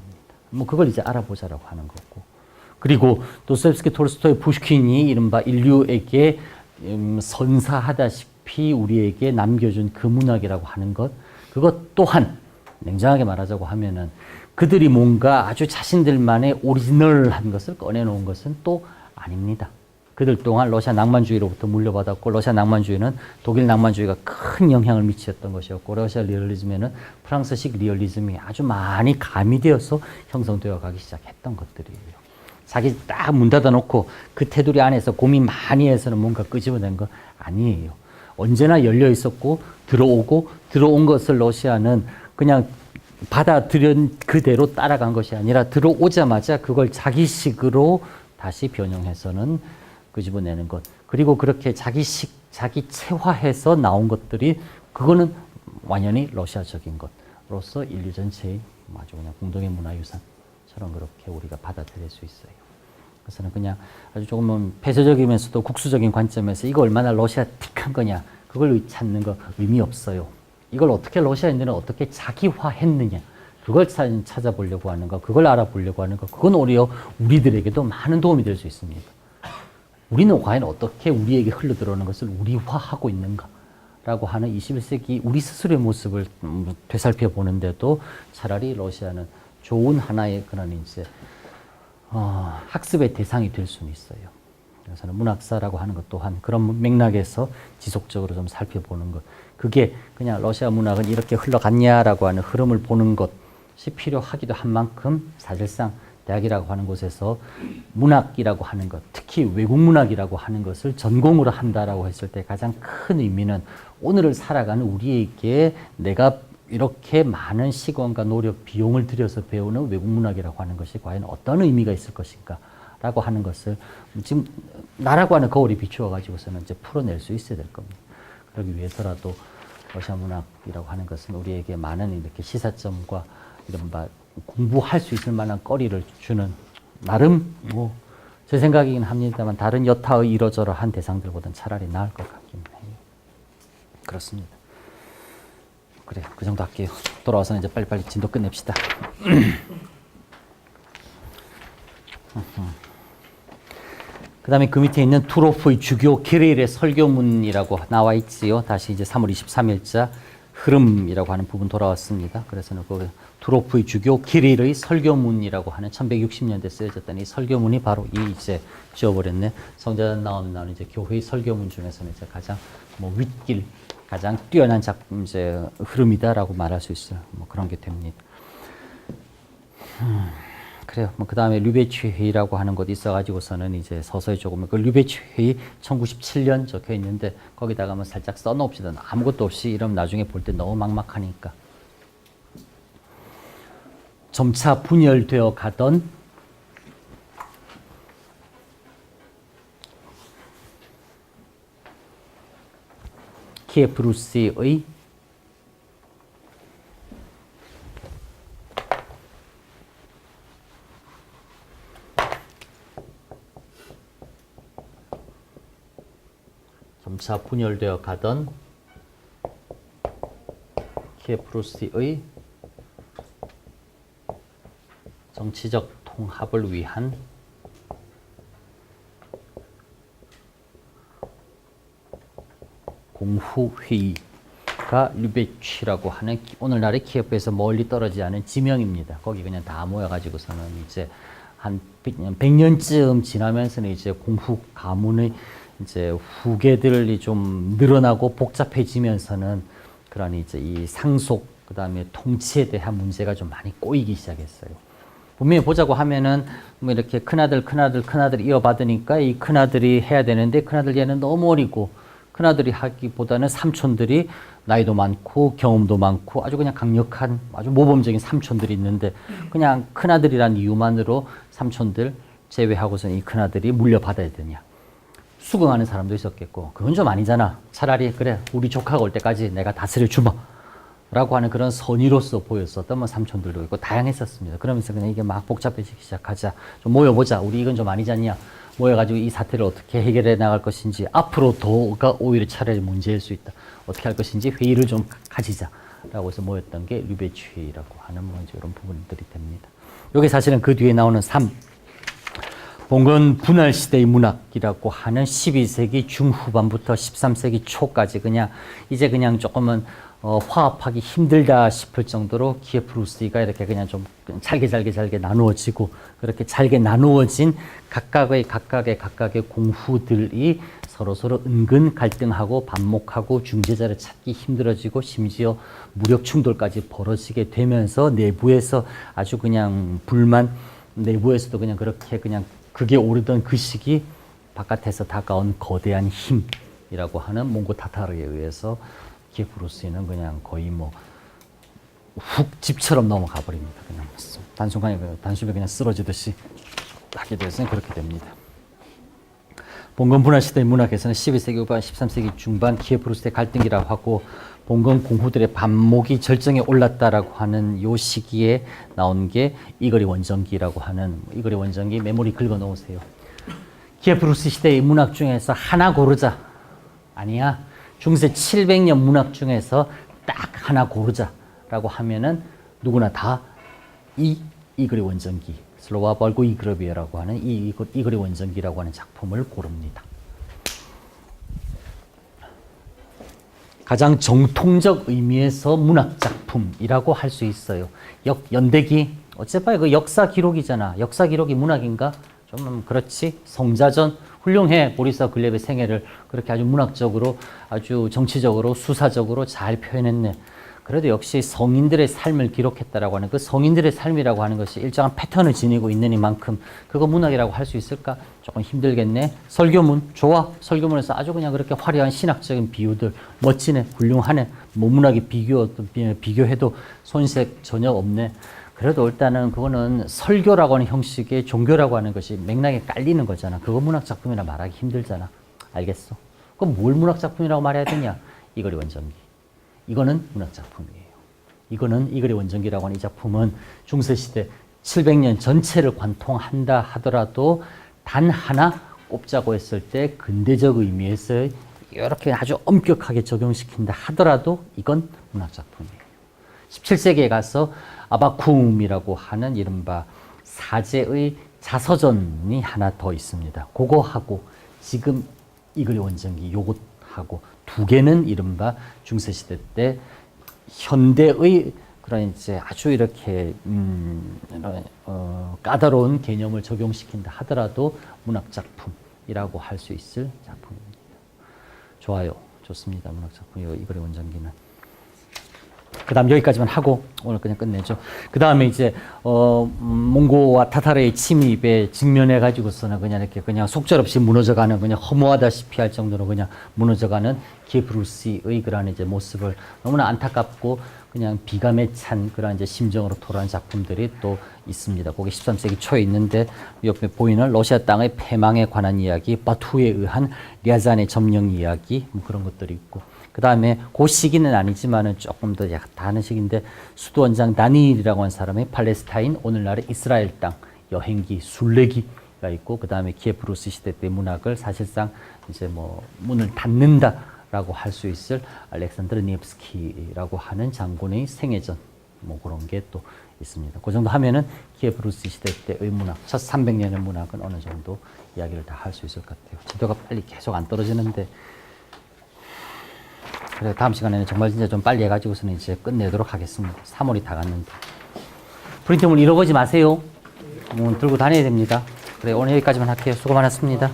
뭐 그걸 이제 알아보자라고 하는 거고. 그리고 도스토옙스키, 톨스토이, 푸시킨이 이른바 인류에게 선사하다시피 우리에게 남겨준 그 문학이라고 하는 것, 그것 또한 냉정하게 말하자고 하면은 그들이 뭔가 아주 자신들만의 오리지널한 것을 꺼내놓은 것은 또 아닙니다. 그들 동안 러시아 낭만주의로부터 물려받았고, 러시아 낭만주의는 독일 낭만주의가 큰 영향을 미쳤던 것이었고, 러시아 리얼리즘에는 프랑스식 리얼리즘이 아주 많이 가미되어서 형성되어 가기 시작했던 것들이에요. 자기 딱 문 닫아놓고 그 테두리 안에서 고민 많이 해서는 뭔가 끄집어낸 거 아니에요. 언제나 열려 있었고 들어온 것을 러시아는 그냥 받아들인 그대로 따라간 것이 아니라 들어오자마자 그걸 자기식으로 다시 변형해서는 끄집어내는 것. 그리고 그렇게 자기식, 자기체화해서 나온 것들이 그거는 완연히 러시아적인 것으로서 인류 전체의 아주 그냥 공동의 문화유산처럼 그렇게 우리가 받아들일 수 있어요. 그래서는 그냥 아주 조금은 폐쇄적이면서도 국수적인 관점에서 이거 얼마나 러시아틱한 거냐, 그걸 찾는 거 의미 없어요. 이걸 어떻게 러시아인들은 어떻게 자기화했느냐, 그걸 찾아보려고 하는 거, 그걸 알아보려고 하는 거, 그건 오히려 우리들에게도 많은 도움이 될 수 있습니다. 우리는 과연 어떻게 우리에게 흘러들어오는 것을 우리화하고 있는가 라고 하는 21세기 우리 스스로의 모습을 되살펴 보는데도 차라리 러시아는 좋은 하나의 그런 이제 학습의 대상이 될 수는 있어요. 그래서는 문학사라고 하는 것 또한 그런 맥락에서 지속적으로 좀 살펴보는 것. 그게 그냥 러시아 문학은 이렇게 흘러갔냐라고 하는 흐름을 보는 것이 필요하기도 한 만큼 사실상 대학이라고 하는 곳에서 문학이라고 하는 것, 특히 외국 문학이라고 하는 것을 전공으로 한다라고 했을 때 가장 큰 의미는 오늘을 살아가는 우리에게 내가 이렇게 많은 시간과 노력, 비용을 들여서 배우는 외국 문학이라고 하는 것이 과연 어떤 의미가 있을 것인가 라고 하는 것을 지금 나라고 하는 거울에 비추어 가지고서는 이제 풀어낼 수 있어야 될 겁니다. 그러기 위해서라도 러시아 문학이라고 하는 것은 우리에게 많은 이렇게 시사점과 이른바 공부할 수 있을 만한 거리를 주는, 나름 제 생각이긴 합니다만 다른 여타의 이러저러한 대상들보다는 차라리 나을 것 같긴 해요. 그렇습니다. 그래요. 그 정도 할게요. 돌아와서는 이제 빨리빨리 진도 끝냅시다. 그 다음에 그 밑에 있는 투로프의 주교 키릴의 설교문이라고 나와 있지요. 다시 이제 3월 23일자 흐름이라고 하는 부분 돌아왔습니다. 그래서는 그 투로프의 주교 키릴의 설교문이라고 하는 1160년대 쓰여졌던 이 설교문이 바로 이 이제 지워버렸네. 성전 나오는 이제 교회의 설교문 중에서는 이제 가장 윗길, 가장 뛰어난 이제 흐름이다라고 말할 수 있어요. 그런 게 됩니다. 그래요. 그 다음에 류베치 회의라고 하는 곳이 있어가지고서는 이제 서서히 조금, 그 류베치 회의 1917년 적혀 있는데 거기다가 살짝 써놓읍시다. 아무것도 없이 이러면 나중에 볼 때 너무 막막하니까. 점차 분열되어 가던 키예프 루시의 점차 분열되어 가던 키예프 루시의 정치적 통합을 위한 공후회의가 류베치라고 하는 오늘날의 키예프에서 멀리 떨어지지 않은 지명입니다. 거기 그냥 다 모여가지고서는 이제 한 100년쯤 지나면서는 이제 공후 가문의 이제 후계들이 좀 늘어나고 복잡해지면서는 그런 이제 이 상속, 그 다음에 통치에 대한 문제가 좀 많이 꼬이기 시작했어요. 분명히 보자고 하면은 이렇게 큰아들 이어받으니까 이 큰아들이 해야 되는데 큰아들 얘는 너무 어리고, 큰아들이 하기보다는 삼촌들이 나이도 많고 경험도 많고 아주 그냥 강력한 아주 모범적인 삼촌들이 있는데 그냥 큰아들이란 이유만으로 삼촌들 제외하고서는 이 큰아들이 물려받아야 되냐. 수긍하는 사람도 있었겠고, 그건 좀 아니잖아. 차라리 그래 우리 조카가 올 때까지 내가 다스려 주마 라고 하는 그런 선의로서 보였었던 삼촌들도 있고 다양했었습니다. 그러면서 그냥 이게 막 복잡해지기 시작하자. 좀 모여보자. 우리 이건 좀 아니지 않냐. 모여가지고 이 사태를 어떻게 해결해 나갈 것인지, 앞으로 더가 오히려 차라리 문제일 수 있다. 어떻게 할 것인지 회의를 좀 가지자 라고 해서 모였던 게 류베치 회의라고 하는 이런 부분들이 됩니다. 이게 사실은 그 뒤에 나오는 봉건 분할 시대의 문학이라고 하는 12세기 중후반부터 13세기 초까지 이제 그냥 조금은 화합하기 힘들다 싶을 정도로 키에프 루스이가 이렇게 그냥 좀 잘게 나누어지고, 그렇게 잘게 나누어진 각각의 공후들이 서로 은근 갈등하고 반목하고 중재자를 찾기 힘들어지고, 심지어 무력 충돌까지 벌어지게 되면서 내부에서 아주 그냥 불만, 내부에서도 그냥 그렇게 그냥 극에 오르던 그 시기, 바깥에서 다가온 거대한 힘이라고 하는 몽고 타타르에 의해서 키에프 루스이는 그냥 거의 훅 집처럼 넘어가 버립니다. 그냥 단순하게 그냥 쓰러지듯이 하게 돼서 그렇게 됩니다. 봉건 분할 시대의 문학에서는 12세기 후반, 13세기 중반 키에프 루스의 갈등이라고 하고, 봉건 공후들의 반목이 절정에 올랐다라고 하는 요 시기에 나온 게 이거리 원정기라고 하는, 이거리 원정기 메모리 긁어 놓으세요. 키에프 루스 시대의 문학 중에서 하나 고르자. 아니야. 중세 700년 문학 중에서 딱 하나 고르자라고 하면은 누구나 다 이거리 원정기, 슬로와 벌고 이그러비에라고 하는 이거리 원정기라고 하는 작품을 고릅니다. 가장 정통적 의미에서 문학 작품이라고 할 수 있어요. 연대기, 어쨌든 그 역사 기록이잖아. 역사 기록이 문학인가? 좀 그렇지. 성자전 훌륭해. 보리사 글렙의 생애를 그렇게 아주 문학적으로, 아주 정치적으로, 수사적으로 잘 표현했네. 그래도 역시 성인들의 삶을 기록했다라고 하는, 그 성인들의 삶이라고 하는 것이 일정한 패턴을 지니고 있는 이만큼 그거 문학이라고 할 수 있을까? 조금 힘들겠네. 설교문 좋아. 설교문에서 아주 그냥 그렇게 화려한 신학적인 비유들 멋지네, 훌륭하네. 문학이 비교해도 손색 전혀 없네. 그래도 일단은 그거는 설교라고 하는 형식의 종교라고 하는 것이 맥락에 깔리는 거잖아. 그거 문학 작품이라 말하기 힘들잖아. 알겠어? 그럼 뭘 문학 작품이라고 말해야 되냐? 이거리 원정기. 이거는 문학 작품이에요. 이거는 이거리 원정기라고 하는 이 작품은 중세시대 700년 전체를 관통한다 하더라도 단 하나 꼽자고 했을 때 근대적 의미에서 이렇게 아주 엄격하게 적용시킨다 하더라도 이건 문학 작품이에요. 17세기에 가서 아바쿰이라고 하는 이른바 사제의 자서전이 하나 더 있습니다. 그거하고 지금 이거리 원정기 요것하고 두 개는 이른바 중세시대 때 현대의 그런 이제 아주 이렇게 까다로운 개념을 적용시킨다 하더라도 문학 작품이라고 할 수 있을 작품입니다. 좋아요. 좋습니다. 문학 작품 이거리 원정기는. 그 다음 여기까지만 하고 오늘 그냥 끝내죠. 그 다음에 이제 몽고와 타타르의 침입에 직면해 가지고서는 그냥 이렇게 그냥 속절없이 무너져가는, 그냥 허무하다시피 할 정도로 그냥 무너져가는 키에프 루스의 그런 이제 모습을 너무나 안타깝고 그냥 비감에 찬 그런 이제 심정으로 토로한 작품들이 또 있습니다. 거기 13세기 초에 있는데 옆에 보이는 러시아 땅의 패망에 관한 이야기, 바투에 의한 랴잔의 점령 이야기, 뭐 그런 것들이 있고. 그 다음에 그 시기는 아니지만은 조금 더 다른 시기인데 수도원장 다니엘이라고 하는 사람의 팔레스타인, 오늘날의 이스라엘 땅 여행기, 순례기가 있고, 그 다음에 키에프 루스 시대 때 문학을 사실상 이제 문을 닫는다라고 할 수 있을 알렉산드르 니엡스키라고 하는 장군의 생애전, 그런 게 또 있습니다. 그 정도 하면은 키에프 루스 시대 때의 문학, 첫 300년의 문학은 어느 정도 이야기를 다 할 수 있을 것 같아요. 지도가 빨리 계속 안 떨어지는데. 그래, 다음 시간에는 정말 진짜 좀 빨리 해가지고서는 이제 끝내도록 하겠습니다. 3월이 다 갔는데. 프린트물 잃어버리지 마세요. 들고 다녀야 됩니다. 그래, 오늘 여기까지만 할게요. 수고 많았습니다.